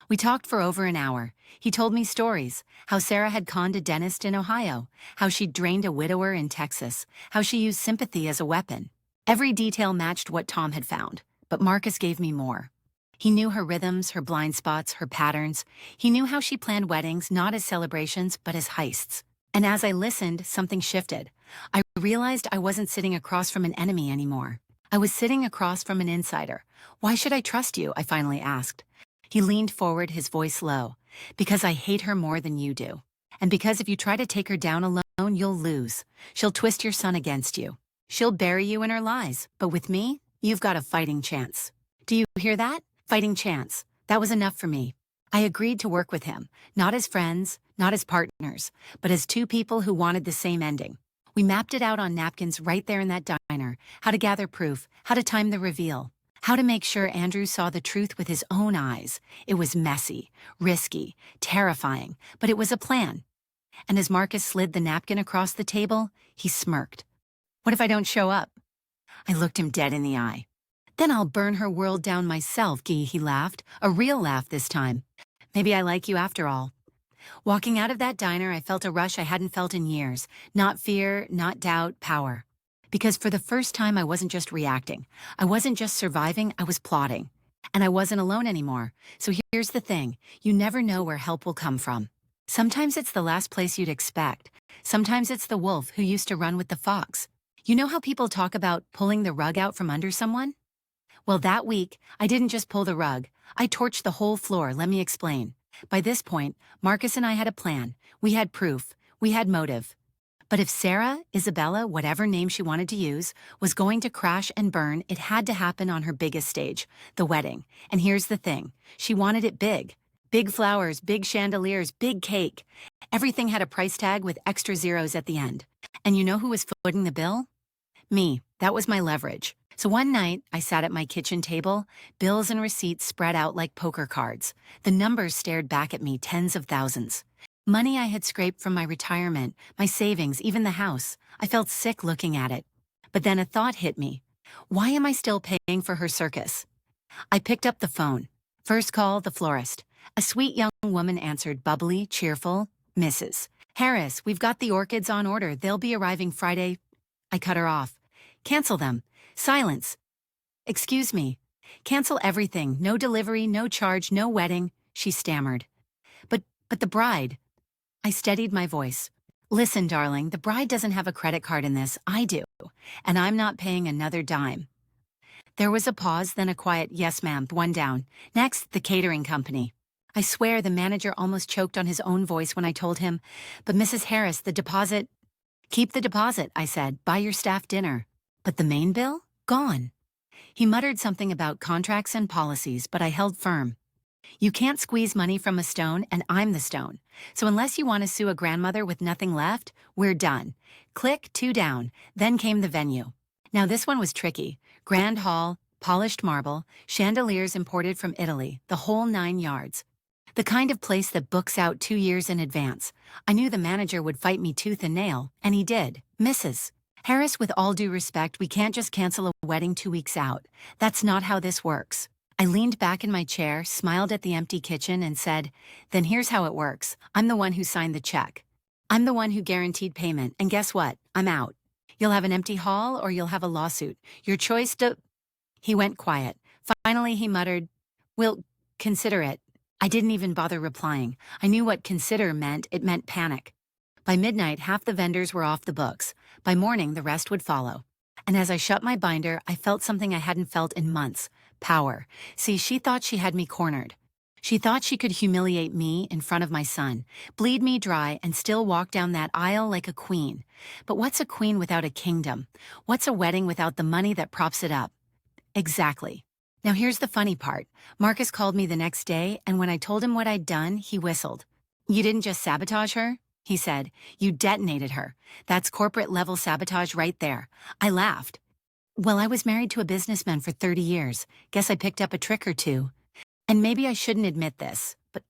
We talked for over an hour. He told me stories, how Sarah had conned a dentist in Ohio, how she'd drained a widower in Texas, how she used sympathy as a weapon. Every detail matched what Tom had found, but Marcus gave me more. He knew her rhythms, her blind spots, her patterns. He knew how she planned weddings not as celebrations, but as heists. And as I listened, something shifted. I realized I wasn't sitting across from an enemy anymore. I was sitting across from an insider. "Why should I trust you?" I finally asked. He leaned forward, his voice low. "Because I hate her more than you do. And because if you try to take her down alone, you'll lose. She'll twist your son against you. She'll bury you in her lies. But with me, you've got a fighting chance." Do you hear that? Fighting chance. That was enough for me. I agreed to work with him, not as friends, not as partners, but as two people who wanted the same ending. We mapped it out on napkins right there in that diner, how to gather proof, how to time the reveal, how to make sure Andrew saw the truth with his own eyes. It was messy, risky, terrifying, but it was a plan. And as Marcus slid the napkin across the table, he smirked. "What if I don't show up?" I looked him dead in the eye. "Then I'll burn her world down myself," he laughed, a real laugh this time. "Maybe I like you after all." Walking out of that diner, I felt a rush I hadn't felt in years. Not fear, not doubt, power. Because for the first time, I wasn't just reacting. I wasn't just surviving, I was plotting. And I wasn't alone anymore. So here's the thing, you never know where help will come from. Sometimes it's the last place you'd expect. Sometimes it's the wolf who used to run with the fox. You know how people talk about pulling the rug out from under someone? Well, that week, I didn't just pull the rug. I torched the whole floor, let me explain. By this point, Marcus and I had a plan. We had proof. We had motive. But if Sarah, Isabella, whatever name she wanted to use, was going to crash and burn, it had to happen on her biggest stage, the wedding. And here's the thing. She wanted it big. Big flowers, big chandeliers, big cake. Everything had a price tag with extra zeros at the end. And you know who was footing the bill? Me. That was my leverage. So one night, I sat at my kitchen table, bills and receipts spread out like poker cards. The numbers stared back at me, tens of thousands. Money I had scraped from my retirement, my savings, even the house. I felt sick looking at it. But then a thought hit me. Why am I still paying for her circus? I picked up the phone. First call, the florist. A sweet young woman answered, bubbly, cheerful. Mrs. Harris, we've got the orchids on order. They'll be arriving Friday. I cut her off. Cancel them. Silence. Excuse me. Cancel everything. No delivery, no charge, no wedding, she stammered. But the bride. I steadied my voice. Listen, darling, the bride doesn't have a credit card in this. I do. And I'm not paying another dime. There was a pause, then a quiet, yes ma'am, one down. Next, the catering company. I swear the manager almost choked on his own voice when I told him, but Mrs. Harris, the deposit. Keep the deposit, I said. Buy your staff dinner. But the main bill? Gone. He muttered something about contracts and policies, but I held firm. You can't squeeze money from a stone, and I'm the stone. So unless you want to sue a grandmother with nothing left, we're done. Click, 2 down. Then came the venue. Now this one was tricky. Grand hall, polished marble, chandeliers imported from Italy, the whole 9 yards. The kind of place that books out 2 years in advance. I knew the manager would fight me tooth and nail, and he did. Mrs. Harris, with all due respect, we can't just cancel a wedding 2 weeks out. That's not how this works. I leaned back in my chair, smiled at the empty kitchen, and said, then here's how it works. I'm the one who signed the check. I'm the one who guaranteed payment, and guess what? I'm out. You'll have an empty hall or you'll have a lawsuit. Your choice to... He went quiet. Finally, he muttered, we'll consider it. I didn't even bother replying. I knew what consider meant. It meant panic. By midnight, half the vendors were off the books. By morning, the rest would follow. And as I shut my binder, I felt something I hadn't felt in months. Power. See, she thought she had me cornered. She thought she could humiliate me in front of my son, bleed me dry, and still walk down that aisle like a queen. But what's a queen without a kingdom? What's a wedding without the money that props it up? Exactly. Now here's the funny part. Marcus called me the next day, and when I told him what I'd done, he whistled. You didn't just sabotage her? He said. You detonated her. That's corporate-level sabotage right there. I laughed. Well, I was married to a businessman for 30 years. Guess I picked up a trick or two. And maybe I shouldn't admit this, but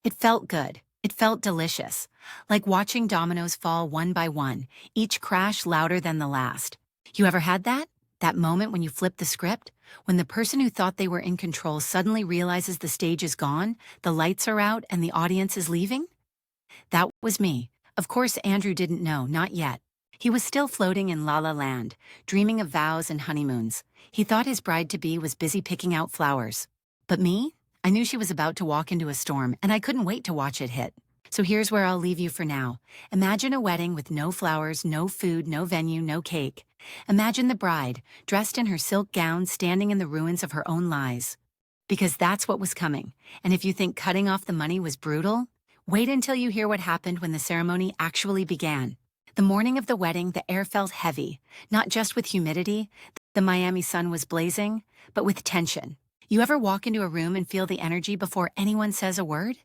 it felt good. It felt delicious. Like watching dominoes fall one by one, each crash louder than the last. You ever had that? That moment when you flip the script? When the person who thought they were in control suddenly realizes the stage is gone, the lights are out, and the audience is leaving? That was me. Of course, Andrew didn't know, not yet. He was still floating in La La Land, dreaming of vows and honeymoons. He thought his bride-to-be was busy picking out flowers. But me? I knew she was about to walk into a storm, and I couldn't wait to watch it hit. So here's where I'll leave you for now. Imagine a wedding with no flowers, no food, no venue, no cake. Imagine the bride, dressed in her silk gown, standing in the ruins of her own lies. Because that's what was coming. And if you think cutting off the money was brutal, wait until you hear what happened when the ceremony actually began. The morning of the wedding, the air felt heavy, not just with humidity, the Miami sun was blazing, but with tension. You ever walk into a room and feel the energy before anyone says a word?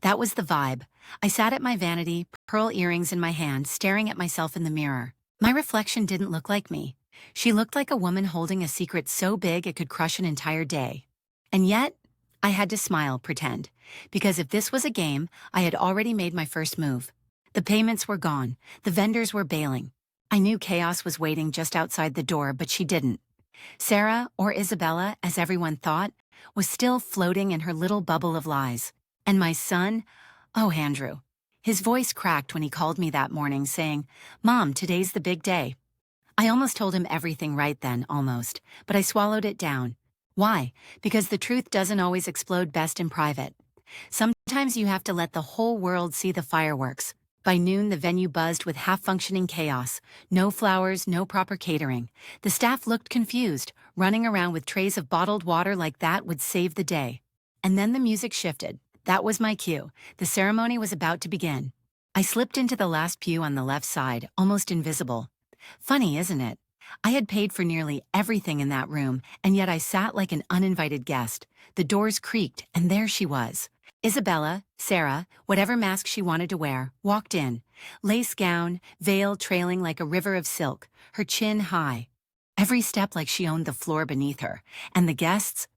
That was the vibe. I sat at my vanity, pearl earrings in my hand, staring at myself in the mirror. My reflection didn't look like me. She looked like a woman holding a secret so big it could crush an entire day. And yet, I had to smile, pretend. Because if this was a game, I had already made my first move. The payments were gone. The vendors were bailing. I knew chaos was waiting just outside the door, but she didn't. Sarah, or Isabella, as everyone thought, was still floating in her little bubble of lies. And my son, oh, Andrew. His voice cracked when he called me that morning, saying, Mom, today's the big day. I almost told him everything right then, almost, but I swallowed it down. Why? Because the truth doesn't always explode best in private. Sometimes you have to let the whole world see the fireworks. By noon, the venue buzzed with half-functioning chaos. No flowers, no proper catering. The staff looked confused. Running around with trays of bottled water like that would save the day. And then the music shifted. That was my cue. The ceremony was about to begin. I slipped into the last pew on the left side, almost invisible. Funny, isn't it? I had paid for nearly everything in that room, and yet I sat like an uninvited guest. The doors creaked, and there she was. Isabella, Sarah, whatever mask she wanted to wear, walked in. Lace gown, veil trailing like a river of silk, her chin high. Every step like she owned the floor beneath her. And the guests?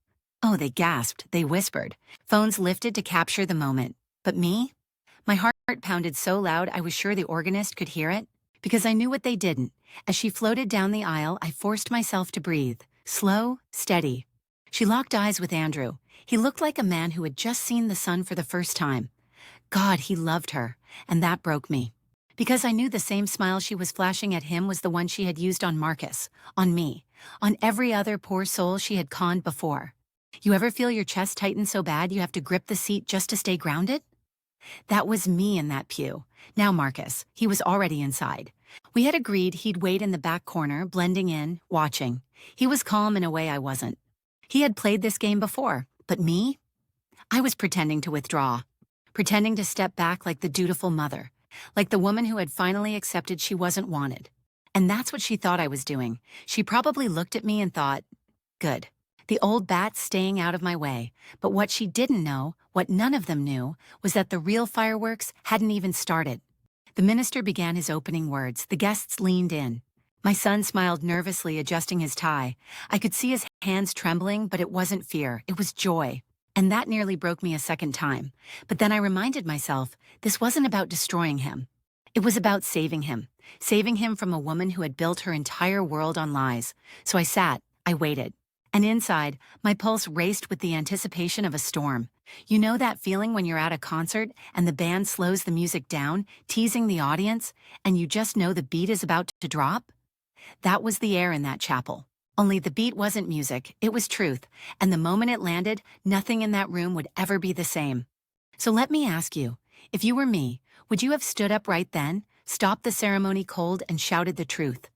Oh, they gasped, they whispered. Phones lifted to capture the moment. But me? My heart pounded so loud I was sure the organist could hear it, because I knew what they didn't. As she floated down the aisle, I forced myself to breathe. Slow, steady. She locked eyes with Andrew. He looked like a man who had just seen the sun for the first time. God, he loved her, and that broke me. Because I knew the same smile she was flashing at him was the one she had used on Marcus, on me, on every other poor soul she had conned before. You ever feel your chest tighten so bad you have to grip the seat just to stay grounded? That was me in that pew. Now Marcus, he was already inside. We had agreed he'd wait in the back corner, blending in, watching. He was calm in a way I wasn't. He had played this game before, but me? I was pretending to withdraw, pretending to step back like the dutiful mother, like the woman who had finally accepted she wasn't wanted. And that's what she thought I was doing. She probably looked at me and thought, good. The old bat's staying out of my way. But what she didn't know, what none of them knew, was that the real fireworks hadn't even started. The minister began his opening words. The guests leaned in. My son smiled nervously, adjusting his tie. I could see his hands trembling, but it wasn't fear. It was joy. And that nearly broke me a second time. But then I reminded myself, this wasn't about destroying him. It was about saving him from a woman who had built her entire world on lies. So I sat, I waited. And inside, my pulse raced with the anticipation of a storm. You know that feeling when you're at a concert and the band slows the music down, teasing the audience, and you just know the beat is about to drop? That was the air in that chapel. Only the beat wasn't music, it was truth, and the moment it landed, nothing in that room would ever be the same. So let me ask you, if you were me, would you have stood up right then, stopped the ceremony cold, and shouted the truth?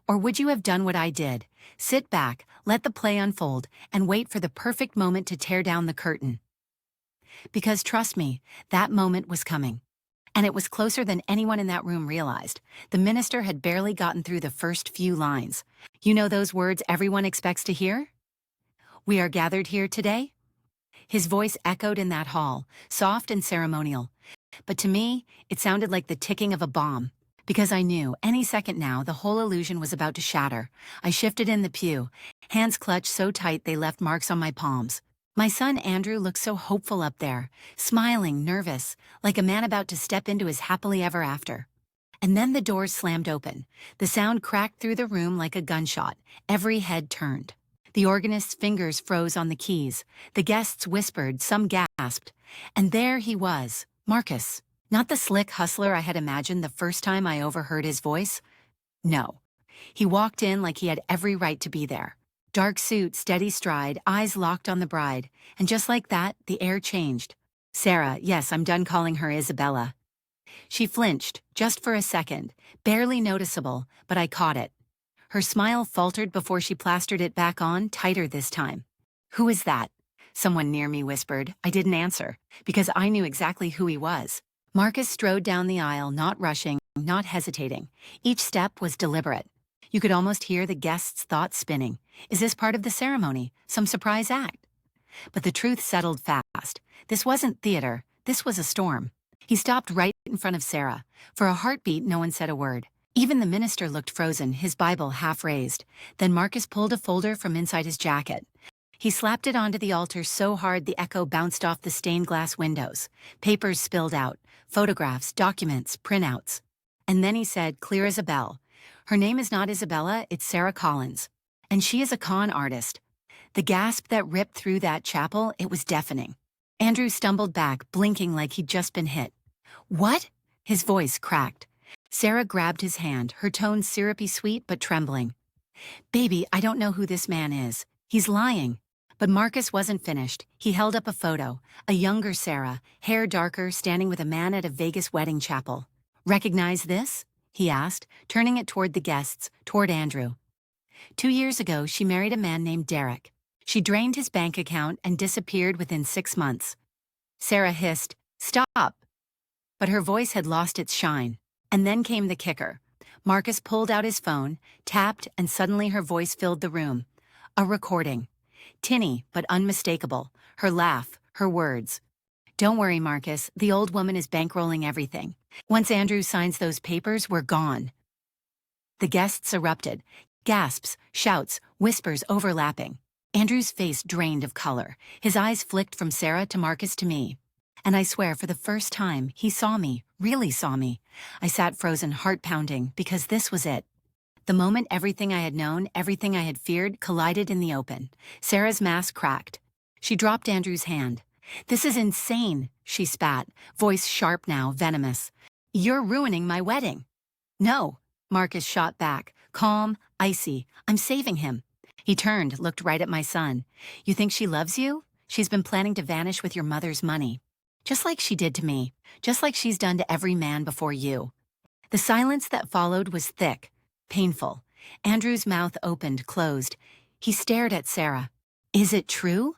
Or would you have done what I did? Sit back, let the play unfold, and wait for the perfect moment to tear down the curtain. Because trust me, that moment was coming. And it was closer than anyone in that room realized. The minister had barely gotten through the first few lines. You know those words everyone expects to hear? We are gathered here today? His voice echoed in that hall, soft and ceremonial. But to me, it sounded like the ticking of a bomb. Because I knew, any second now, the whole illusion was about to shatter. I shifted in the pew, hands clutched so tight they left marks on my palms. My son Andrew looked so hopeful up there, smiling, nervous, like a man about to step into his happily ever after. And then the doors slammed open. The sound cracked through the room like a gunshot. Every head turned. The organist's fingers froze on the keys. The guests whispered, some gasped. And there he was, Marcus. Not the slick hustler I had imagined the first time I overheard his voice. No. He walked in like he had every right to be there. Dark suit, steady stride, eyes locked on the bride. And just like that, the air changed. Sarah, yes, I'm done calling her Isabella. She flinched, just for a second, barely noticeable, but I caught it. Her smile faltered before she plastered it back on, tighter this time. Who is that? Someone near me whispered. I didn't answer, because I knew exactly who he was. Marcus strode down the aisle, not rushing, not hesitating. Each step was deliberate. You could almost hear the guests' thoughts spinning. Is this part of the ceremony? Some surprise act? But the truth settled fast. This wasn't theater. This was a storm. He stopped right in front of Sarah. For a heartbeat, no one said a word. Even the minister looked frozen, his Bible half raised. Then Marcus pulled a folder from inside his jacket. He slapped it onto the altar so hard the echo bounced off the stained glass windows. Papers spilled out. Photographs, documents, printouts. And then he said, clear as a bell, her name is not Isabella, it's Sarah Collins. And she is a con artist. The gasp that ripped through that chapel, it was deafening. Andrew stumbled back, blinking like he'd just been hit. What? His voice cracked. Sarah grabbed his hand, her tone syrupy sweet but trembling. Baby, I don't know who this man is. He's lying. But Marcus wasn't finished. He held up a photo, a younger Sarah, hair darker, standing with a man at a Vegas wedding chapel. Recognize this? He asked, turning it toward the guests, toward Andrew. 2 years ago, she married a man named Derek. She drained his bank account and disappeared within 6 months. Sarah hissed, "Stop!" But her voice had lost its shine. And then came the kicker. Marcus pulled out his phone, tapped, and suddenly her voice filled the room. A recording. Tinny, but unmistakable. Her laugh, her words. Don't worry, Marcus, the old woman is bankrolling everything. Once Andrew signs those papers, we're gone. The guests erupted. Gasps, shouts, whispers overlapping. Andrew's face drained of color. His eyes flicked from Sarah to Marcus to me. And I swear, for the first time, he saw me, really saw me. I sat frozen, heart pounding, because this was it. The moment everything I had known, everything I had feared, collided in the open. Sarah's mask cracked. She dropped Andrew's hand. "This is insane," she spat, voice sharp now, venomous. "You're ruining my wedding." "No," Marcus shot back, calm, icy. "I'm saving him." He turned, looked right at my son. "You think she loves you? She's been planning to vanish with your mother's money. Just like she did to me. Just like she's done to every man before you." The silence that followed was thick, painful. Andrew's mouth opened, closed. He stared at Sarah. "Is it true?"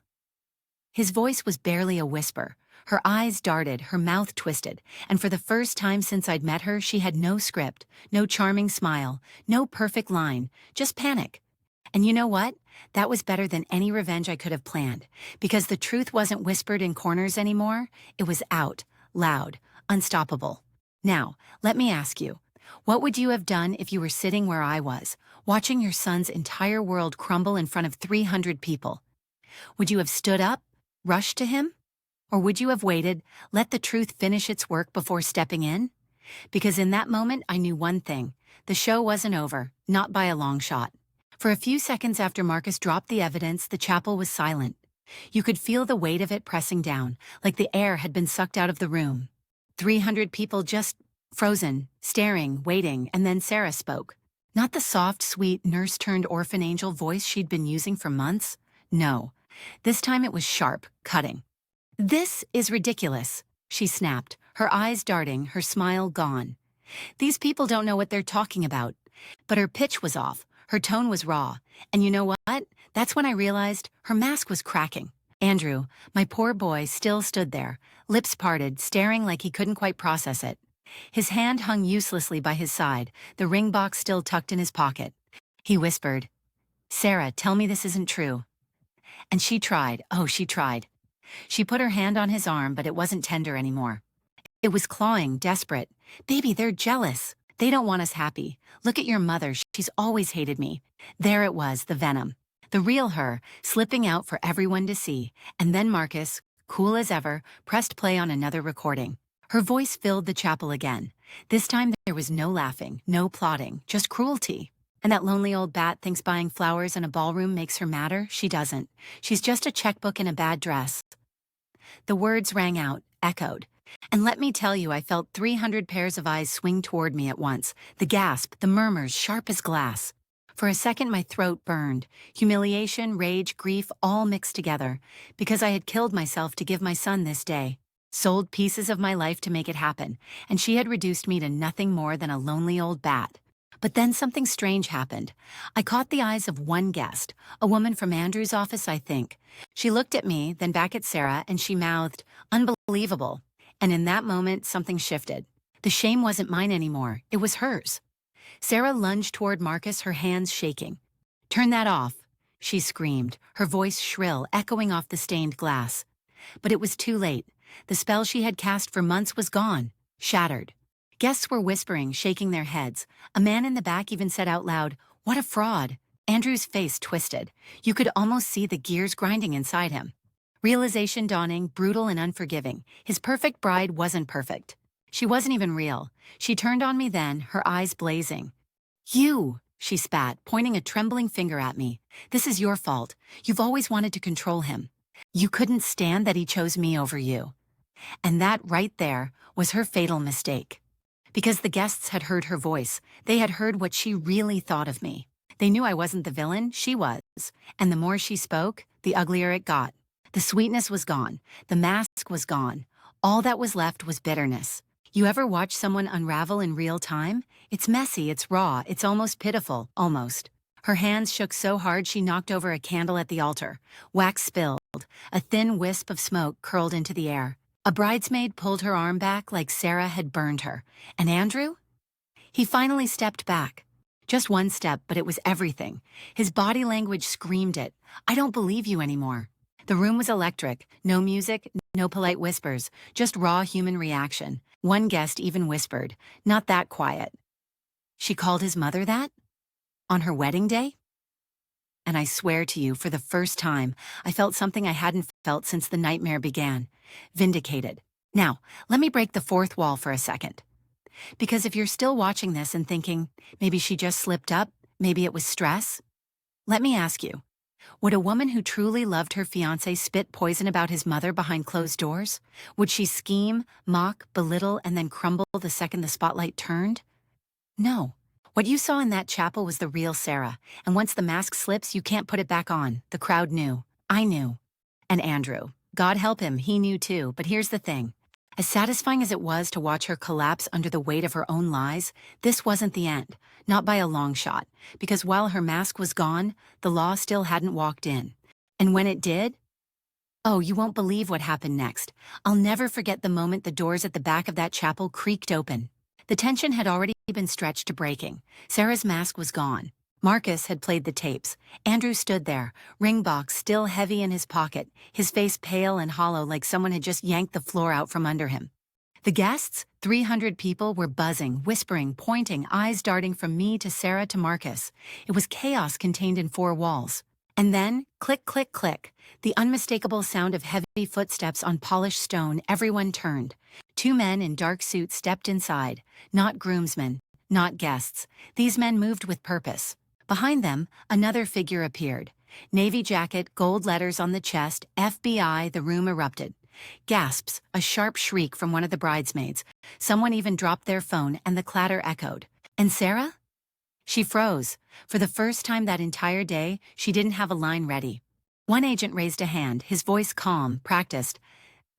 His voice was barely a whisper. Her eyes darted, her mouth twisted, and for the first time since I'd met her, she had no script, no charming smile, no perfect line, just panic. And you know what? That was better than any revenge I could have planned, because the truth wasn't whispered in corners anymore. It was out, loud, unstoppable. Now, let me ask you, what would you have done if you were sitting where I was, watching your son's entire world crumble in front of 300 people? Would you have stood up, rushed to him? Or would you have waited, let the truth finish its work before stepping in? Because in that moment, I knew one thing. The show wasn't over, not by a long shot. For a few seconds after Marcus dropped the evidence, the chapel was silent. You could feel the weight of it pressing down, like the air had been sucked out of the room. 300 people just frozen, staring, waiting, and then Sarah spoke. Not the soft, sweet, nurse-turned-orphan angel voice she'd been using for months. No. This time it was sharp, cutting. "This is ridiculous," she snapped, her eyes darting, her smile gone. "These people don't know what they're talking about." But her pitch was off, her tone was raw, and you know what? That's when I realized her mask was cracking. Andrew, my poor boy, still stood there, lips parted, staring like he couldn't quite process it. His hand hung uselessly by his side, the ring box still tucked in his pocket. He whispered, "Sarah, tell me this isn't true." And she tried, oh, she tried. She put her hand on his arm, but it wasn't tender anymore. It was clawing, desperate. "Baby, they're jealous. They don't want us happy. Look at your mother, she's always hated me." There it was, the venom. The real her, slipping out for everyone to see. And then Marcus, cool as ever, pressed play on another recording. Her voice filled the chapel again. This time there was no laughing, no plotting, just cruelty. And that lonely old bat thinks buying flowers in a ballroom makes her madder? She doesn't. She's just a checkbook in a bad dress. The words rang out, echoed. And let me tell you, I felt 300 pairs of eyes swing toward me at once. The gasp, the murmurs, sharp as glass. For a second, my throat burned. Humiliation, rage, grief, all mixed together. Because I had killed myself to give my son this day. Sold pieces of my life to make it happen. And she had reduced me to nothing more than a lonely old bat. But then something strange happened. I caught the eyes of one guest, a woman from Andrew's office, I think. She looked at me, then back at Sarah, and she mouthed, "Unbelievable." And in that moment, something shifted. The shame wasn't mine anymore. It was hers. Sarah lunged toward Marcus, her hands shaking. "Turn that off," she screamed, her voice shrill, echoing off the stained glass. But it was too late. The spell she had cast for months was gone, shattered. Guests were whispering, shaking their heads. A man in the back even said out loud, "What a fraud." Andrew's face twisted. You could almost see the gears grinding inside him. Realization dawning, brutal and unforgiving. His perfect bride wasn't perfect. She wasn't even real. She turned on me then, her eyes blazing. "You," she spat, pointing a trembling finger at me. "This is your fault. You've always wanted to control him. You couldn't stand that he chose me over you." And that right there was her fatal mistake. Because the guests had heard her voice, they had heard what she really thought of me. They knew I wasn't the villain, she was. And the more she spoke, the uglier it got. The sweetness was gone. The mask was gone. All that was left was bitterness. You ever watch someone unravel in real time? It's messy, it's raw, it's almost pitiful, almost. Her hands shook so hard she knocked over a candle at the altar. Wax spilled. A thin wisp of smoke curled into the air. A bridesmaid pulled her arm back like Sarah had burned her. And Andrew? He finally stepped back. Just one step, but it was everything. His body language screamed it. "I don't believe you anymore." The room was electric. No music, no polite whispers, just raw human reaction. One guest even whispered, "Not that quiet." She called his mother that? On her wedding day? And I swear to you, for the first time, I felt something I hadn't felt since the nightmare began. Vindicated. Now, let me break the fourth wall for a second. Because if you're still watching this and thinking, maybe she just slipped up, maybe it was stress, let me ask you, would a woman who truly loved her fiancé spit poison about his mother behind closed doors? Would she scheme, mock, belittle, and then crumble the second the spotlight turned? No. What you saw in that chapel was the real Sarah, and once the mask slips, you can't put it back on. The crowd knew. I knew. And Andrew. God help him, he knew too, but here's the thing. As satisfying as it was to watch her collapse under the weight of her own lies, this wasn't the end. Not by a long shot, because while her mask was gone, the law still hadn't walked in. And when it did, oh, you won't believe what happened next. I'll never forget the moment the doors at the back of that chapel creaked open. The tension had already been stretched to breaking. Sarah's mask was gone. Marcus had played the tapes. Andrew stood there, ring box still heavy in his pocket, his face pale and hollow like someone had just yanked the floor out from under him. The guests, 300 people, were buzzing, whispering, pointing, eyes darting from me to Sarah to Marcus. It was chaos contained in four walls. And then, click, click, click, the unmistakable sound of heavy footsteps on polished stone. Everyone turned. Two men in dark suits stepped inside, not groomsmen, not guests. These men moved with purpose. Behind them, another figure appeared. Navy jacket, gold letters on the chest, FBI. The room erupted. Gasps, a sharp shriek from one of the bridesmaids. Someone even dropped their phone, and the clatter echoed. And Sarah? She froze. For the first time that entire day, she didn't have a line ready. One agent raised a hand, his voice calm, practiced.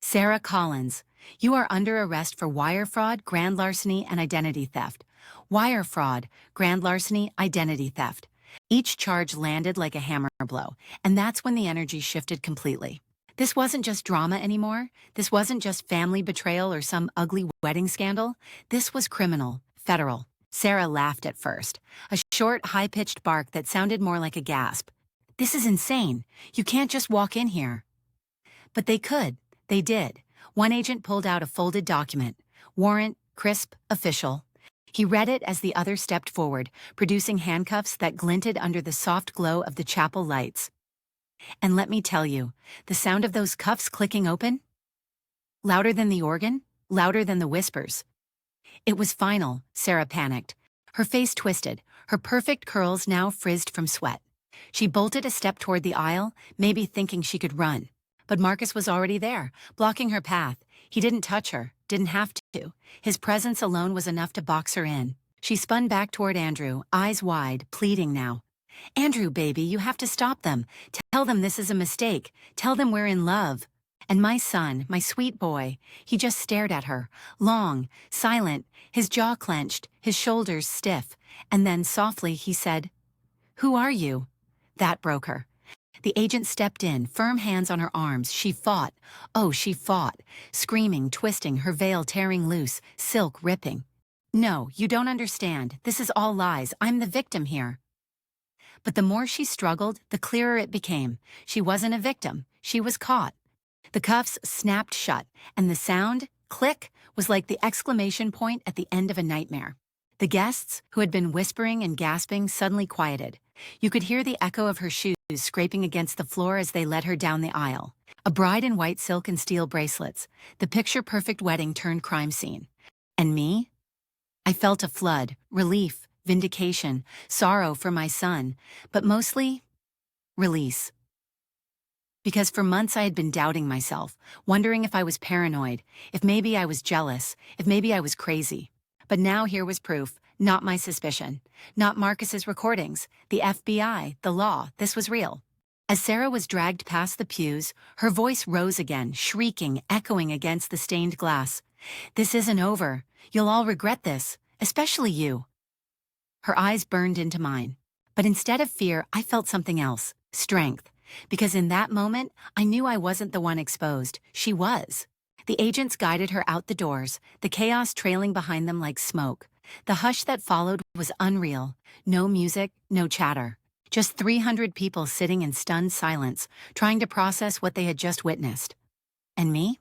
Sarah Collins, you are under arrest for wire fraud, grand larceny, and identity theft. Wire fraud, grand larceny, identity theft. Each charge landed like a hammer blow, and that's when the energy shifted completely. This wasn't just drama anymore. This wasn't just family betrayal or some ugly wedding scandal. This was criminal, federal. Sarah laughed at first, a short, high-pitched bark that sounded more like a gasp. This is insane. You can't just walk in here. But they could. They did. One agent pulled out a folded document. Warrant, crisp, official. He read it as the other stepped forward, producing handcuffs that glinted under the soft glow of the chapel lights. And let me tell you, the sound of those cuffs clicking open? Louder than the organ, louder than the whispers. It was final, Sarah panicked. Her face twisted, her perfect curls now frizzed from sweat. She bolted a step toward the aisle, maybe thinking she could run. But Marcus was already there, blocking her path. He didn't touch her, didn't have to. His presence alone was enough to box her in. She spun back toward Andrew, eyes wide, pleading now. Andrew, baby, you have to stop them. Tell them this is a mistake. Tell them we're in love. And my son, my sweet boy, he just stared at her, long, silent, his jaw clenched, his shoulders stiff. And then softly he said, "Who are you?" That broke her. The agent stepped in, firm hands on her arms. She fought. Oh, she fought, screaming, twisting, her veil tearing loose, silk ripping. No, you don't understand. This is all lies. I'm the victim here. But the more she struggled, the clearer it became. She wasn't a victim. She was caught. The cuffs snapped shut, and the sound, click, was like the exclamation point at the end of a nightmare. The guests, who had been whispering and gasping, suddenly quieted. You could hear the echo of her shoes scraping against the floor as they led her down the aisle. A bride in white silk and steel bracelets. The picture-perfect wedding turned crime scene. And me? I felt a flood, relief, vindication, sorrow for my son, but mostly, release. Because for months I had been doubting myself, wondering if I was paranoid, if maybe I was jealous, if maybe I was crazy. But now here was proof, not my suspicion, not Marcus's recordings, the FBI, the law. This was real. As Sarah was dragged past the pews, her voice rose again, shrieking, echoing against the stained glass. This isn't over. You'll all regret this, especially you. Her eyes burned into mine. But instead of fear, I felt something else, strength. Because in that moment, I knew I wasn't the one exposed. She was. The agents guided her out the doors, the chaos trailing behind them like smoke. The hush that followed was unreal. No music, no chatter. Just 300 people sitting in stunned silence, trying to process what they had just witnessed. And me?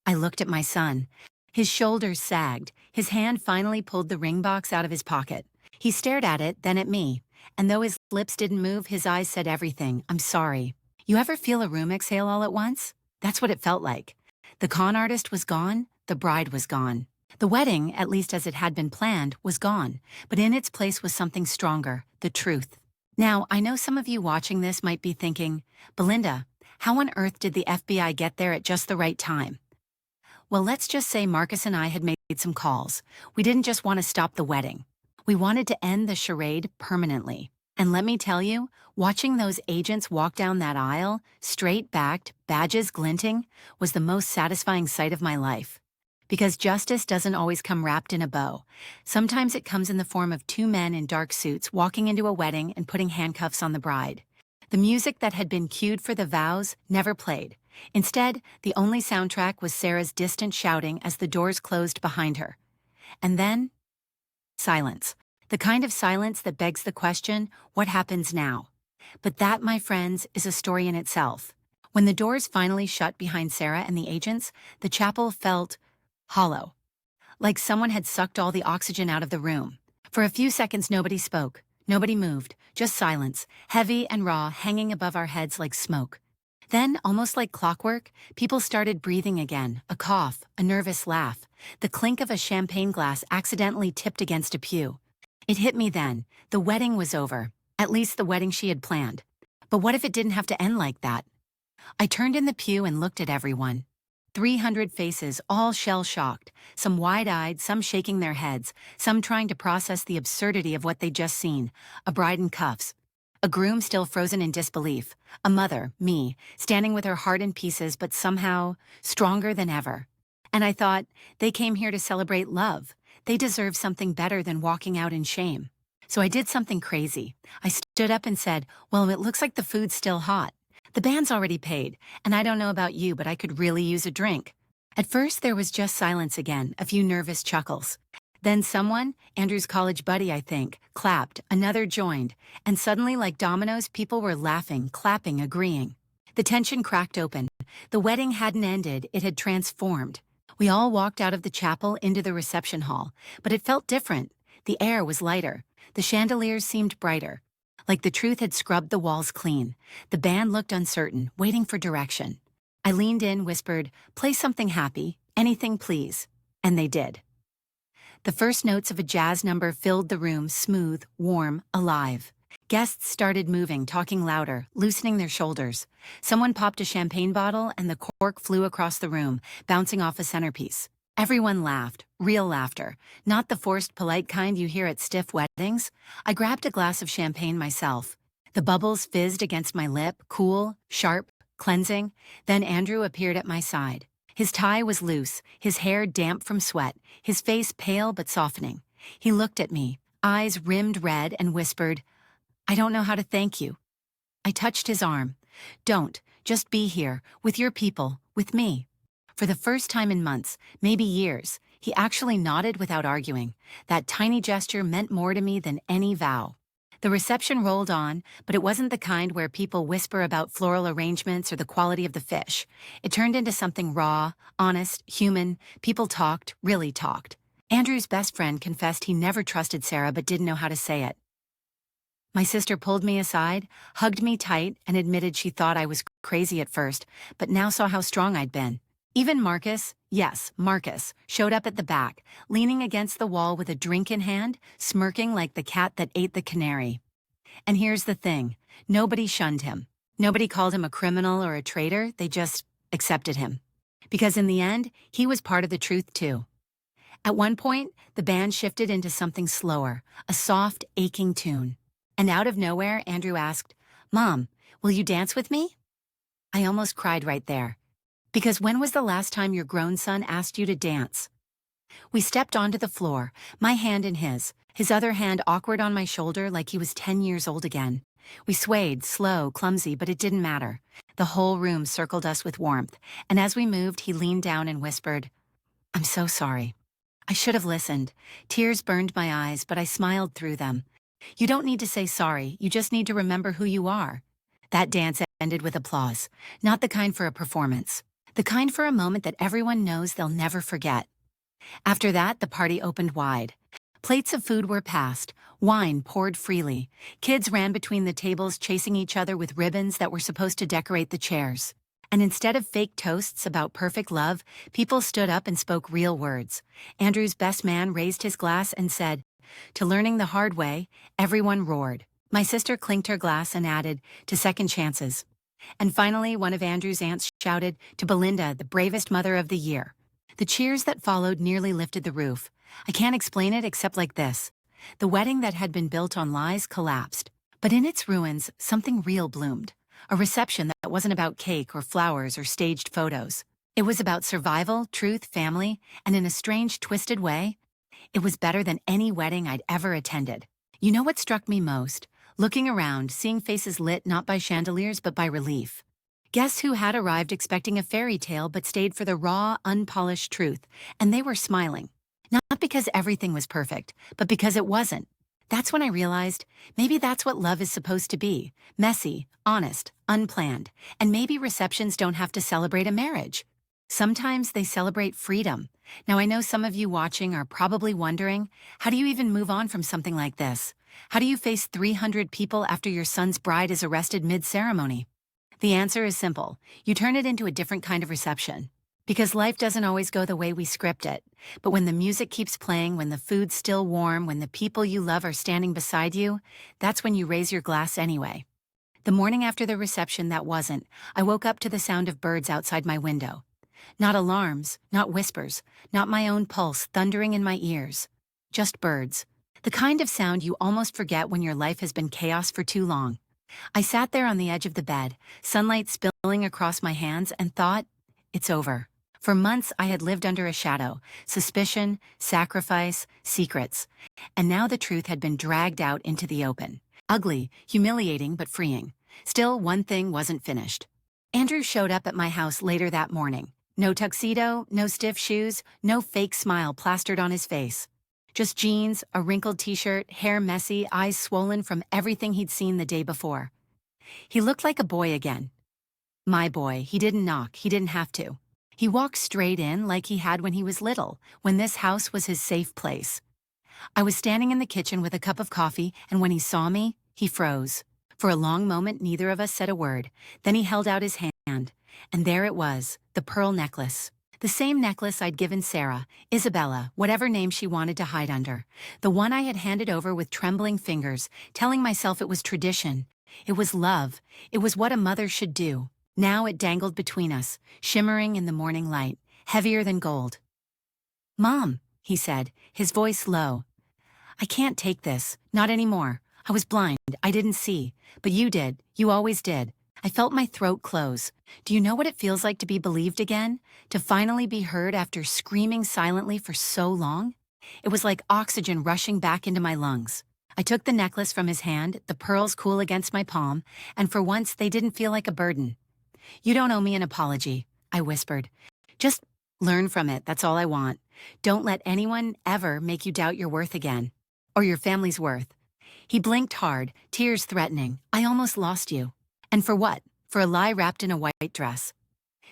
I looked at my son. His shoulders sagged. His hand finally pulled the ring box out of his pocket. He stared at it, then at me. And though his lips didn't move, his eyes said everything. I'm sorry. You ever feel a room exhale all at once? That's what it felt like. The con artist was gone, the bride was gone. The wedding, at least as it had been planned, was gone, but in its place was something stronger, the truth. Now, I know some of you watching this might be thinking, Belinda, how on earth did the FBI get there at just the right time? Well, let's just say Marcus and I had made some calls. We didn't just want to stop the wedding. We wanted to end the charade permanently. And let me tell you, watching those agents walk down that aisle, straight-backed, badges glinting, was the most satisfying sight of my life. Because justice doesn't always come wrapped in a bow. Sometimes it comes in the form of two men in dark suits walking into a wedding and putting handcuffs on the bride. The music that had been cued for the vows never played. Instead, the only soundtrack was Sarah's distant shouting as the doors closed behind her. And then, silence. The kind of silence that begs the question, what happens now? But that, my friends, is a story in itself. When the doors finally shut behind Sarah and the agents, the chapel felt hollow, like someone had sucked all the oxygen out of the room. For a few seconds nobody spoke, nobody moved, just silence, heavy and raw, hanging above our heads like smoke. Then, almost like clockwork, people started breathing again, a cough, a nervous laugh, the clink of a champagne glass accidentally tipped against a pew. It hit me then, the wedding was over, at least the wedding she had planned. But what if it didn't have to end like that? I turned in the pew and looked at everyone. 300 faces, all shell-shocked, some wide-eyed, some shaking their heads, some trying to process the absurdity of what they'd just seen, a bride in cuffs, a groom still frozen in disbelief, a mother, me, standing with her heart in pieces but somehow stronger than ever. And I thought, they came here to celebrate love. They deserve something better than walking out in shame. So I did something crazy. I stood up and said, well, it looks like the food's still hot. The band's already paid, and I don't know about you, but I could really use a drink. At first, there was just silence again, a few nervous chuckles. Then someone, Andrew's college buddy, I think, clapped, another joined, and suddenly, like dominoes, people were laughing, clapping, agreeing. The tension cracked open. The wedding hadn't ended, it had transformed. We all walked out of the chapel into the reception hall, but it felt different. The air was lighter. The chandeliers seemed brighter. Like the truth had scrubbed the walls clean. The band looked uncertain, waiting for direction. I leaned in, whispered, play something happy, anything please. And they did. The first notes of a jazz number filled the room, smooth, warm, alive. Guests started moving, talking louder, loosening their shoulders. Someone popped a champagne bottle and the cork flew across the room, bouncing off a centerpiece. Everyone laughed, real laughter, not the forced polite kind you hear at stiff weddings. I grabbed a glass of champagne myself. The bubbles fizzed against my lip, cool, sharp, cleansing. Then Andrew appeared at my side. His tie was loose, his hair damp from sweat, his face pale but softening. He looked at me, eyes rimmed red, and whispered, I don't know how to thank you. I touched his arm. Don't, just be here, with your people, with me. For the first time in months, maybe years, he actually nodded without arguing. That tiny gesture meant more to me than any vow. The reception rolled on, but it wasn't the kind where people whisper about floral arrangements or the quality of the fish. It turned into something raw, honest, human. People talked, really talked. Andrew's best friend confessed he never trusted Sarah but didn't know how to say it. My sister pulled me aside, hugged me tight, and admitted she thought I was crazy at first, but now saw how strong I'd been. Even Marcus, yes, Marcus, showed up at the back, leaning against the wall with a drink in hand, smirking like the cat that ate the canary. And here's the thing, nobody shunned him. Nobody called him a criminal or a traitor, they just accepted him. Because in the end, he was part of the truth too. At one point, the band shifted into something slower, a soft, aching tune. And out of nowhere, Andrew asked, Mom, will you dance with me? I almost cried right there. Because when was the last time your grown son asked you to dance? We stepped onto the floor, my hand in his other hand awkward on my shoulder like he was 10 years old again. We swayed, slow, clumsy, but it didn't matter. The whole room circled us with warmth, and as we moved, he leaned down and whispered, I'm so sorry. I should have listened. Tears burned my eyes, but I smiled through them. You don't need to say sorry, you just need to remember who you are. That dance ended with applause, not the kind for a performance. The kind for a moment that everyone knows they'll never forget. After that, the party opened wide. Plates of food were passed, wine poured freely. Kids ran between the tables chasing each other with ribbons that were supposed to decorate the chairs. And instead of fake toasts about perfect love, people stood up and spoke real words. Andrew's best man raised his glass and said, "To learning the hard way," everyone roared. My sister clinked her glass and added, "To second chances." And finally, one of Andrew's aunts shouted, "To Belinda, the bravest mother of the year." The cheers that followed nearly lifted the roof. I can't explain it except like this. The wedding that had been built on lies collapsed. But in its ruins, something real bloomed. A reception that wasn't about cake or flowers or staged photos. It was about survival, truth, family, and in a strange, twisted way, it was better than any wedding I'd ever attended. You know what struck me most? Looking around, seeing faces lit not by chandeliers but by relief. Guess who had arrived expecting a fairy tale but stayed for the raw, unpolished truth, and they were smiling. Not because everything was perfect, but because it wasn't. That's when I realized maybe that's what love is supposed to be. Messy, honest, unplanned. And maybe receptions don't have to celebrate a marriage. Sometimes they celebrate freedom. Now I know some of you watching are probably wondering, how do you even move on from something like this? How do you face 300 people after your son's bride is arrested mid-ceremony? The answer is simple. You turn it into a different kind of reception. Because life doesn't always go the way we script it. But when the music keeps playing, when the food's still warm, when the people you love are standing beside you, that's when you raise your glass anyway. The morning after the reception that wasn't, I woke up to the sound of birds outside my window. Not alarms, not whispers, not my own pulse thundering in my ears. Just birds. The kind of sound you almost forget when your life has been chaos for too long. I sat there on the edge of the bed, sunlight spilling across my hands, and thought, it's over. For months, I had lived under a shadow, suspicion, sacrifice, secrets. And now the truth had been dragged out into the open. Ugly, humiliating, but freeing. Still, one thing wasn't finished. Andrew showed up at my house later that morning. No tuxedo, no stiff shoes, no fake smile plastered on his face. Just jeans, a wrinkled t-shirt, hair messy, eyes swollen from everything he'd seen the day before. He looked like a boy again. My boy. He didn't knock, he didn't have to. He walked straight in like he had when he was little, when this house was his safe place. I was standing in the kitchen with a cup of coffee, and when he saw me, he froze. For a long moment, neither of us said a word. Then he held out his hand, and there it was, the pearl necklace. The same necklace I'd given Sarah, Isabella, whatever name she wanted to hide under. The one I had handed over with trembling fingers, telling myself it was tradition. It was love. It was what a mother should do. Now it dangled between us, shimmering in the morning light, heavier than gold. "Mom," he said, his voice low. "I can't take this, not anymore. I was blind, I didn't see. But you did, you always did." I felt my throat close. Do you know what it feels like to be believed again? To finally be heard after screaming silently for so long? It was like oxygen rushing back into my lungs. I took the necklace from his hand, the pearls cool against my palm, and for once they didn't feel like a burden. "You don't owe me an apology," I whispered. "Just learn from it, that's all I want. Don't let anyone ever make you doubt your worth again. Or your family's worth." He blinked hard, tears threatening. "I almost lost you." And for what? For a lie wrapped in a white dress.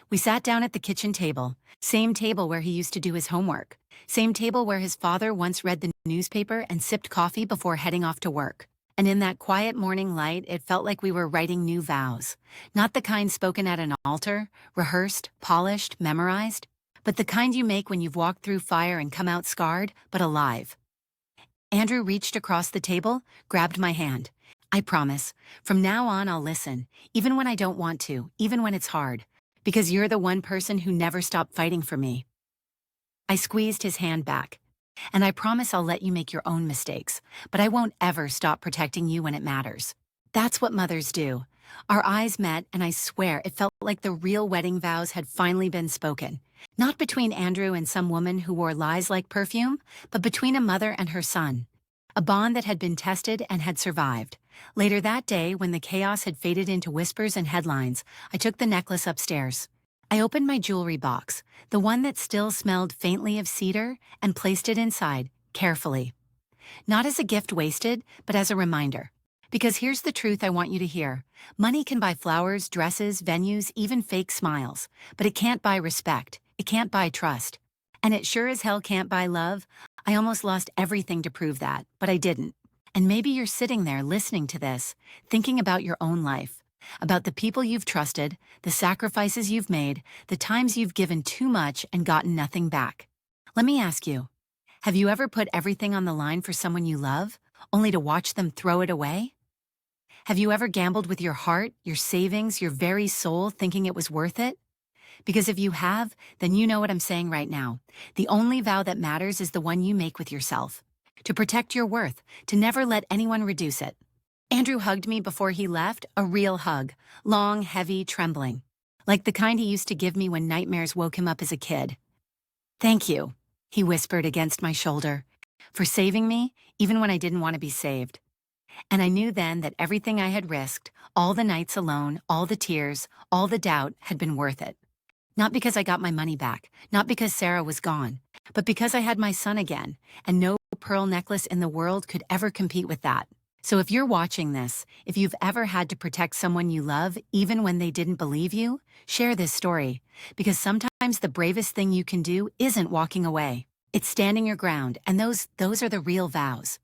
We sat down at the kitchen table, same table where he used to do his homework, same table where his father once read the newspaper and sipped coffee before heading off to work. And in that quiet morning light, it felt like we were writing new vows. Not the kind spoken at an altar, rehearsed, polished, memorized, but the kind you make when you've walked through fire and come out scarred, but alive. Andrew reached across the table, grabbed my hand. "I promise, from now on I'll listen, even when I don't want to, even when it's hard, because you're the one person who never stopped fighting for me." I squeezed his hand back. "And I promise I'll let you make your own mistakes, but I won't ever stop protecting you when it matters." That's what mothers do. Our eyes met, and I swear it felt like the real wedding vows had finally been spoken. Not between Andrew and some woman who wore lies like perfume, but between a mother and her son. A bond that had been tested and had survived. Later that day, when the chaos had faded into whispers and headlines, I took the necklace upstairs. I opened my jewelry box, the one that still smelled faintly of cedar, and placed it inside, carefully. Not as a gift wasted, but as a reminder. Because here's the truth I want you to hear. Money can buy flowers, dresses, venues, even fake smiles. But it can't buy respect. It can't buy trust. And it sure as hell can't buy love. I almost lost everything to prove that, but I didn't. And maybe you're sitting there listening to this, thinking about your own life. about the people you've trusted, the sacrifices you've made, the times you've given too much and gotten nothing back. Let me ask you, have you ever put everything on the line for someone you love, only to watch them throw it away? Have you ever gambled with your heart, your savings, your very soul, thinking it was worth it? Because if you have, then you know what I'm saying right now. The only vow that matters is the one you make with yourself. To protect your worth, to never let anyone reduce it. Andrew hugged me before he left, a real hug, long, heavy, trembling. Like the kind he used to give me when nightmares woke him up as a kid. "Thank you," he whispered against my shoulder, "for saving me, even when I didn't want to be saved." And I knew then that everything I had risked, all the nights alone, all the tears, all the doubt, had been worth it. Not because I got my money back, not because Sarah was gone, but because I had my son again, and no pearl necklace in the world could ever compete with that. So if you're watching this, if you've ever had to protect someone you love, even when they didn't believe you, share this story. Because sometimes the bravest thing you can do isn't walking away. It's standing your ground, and those are the real vows.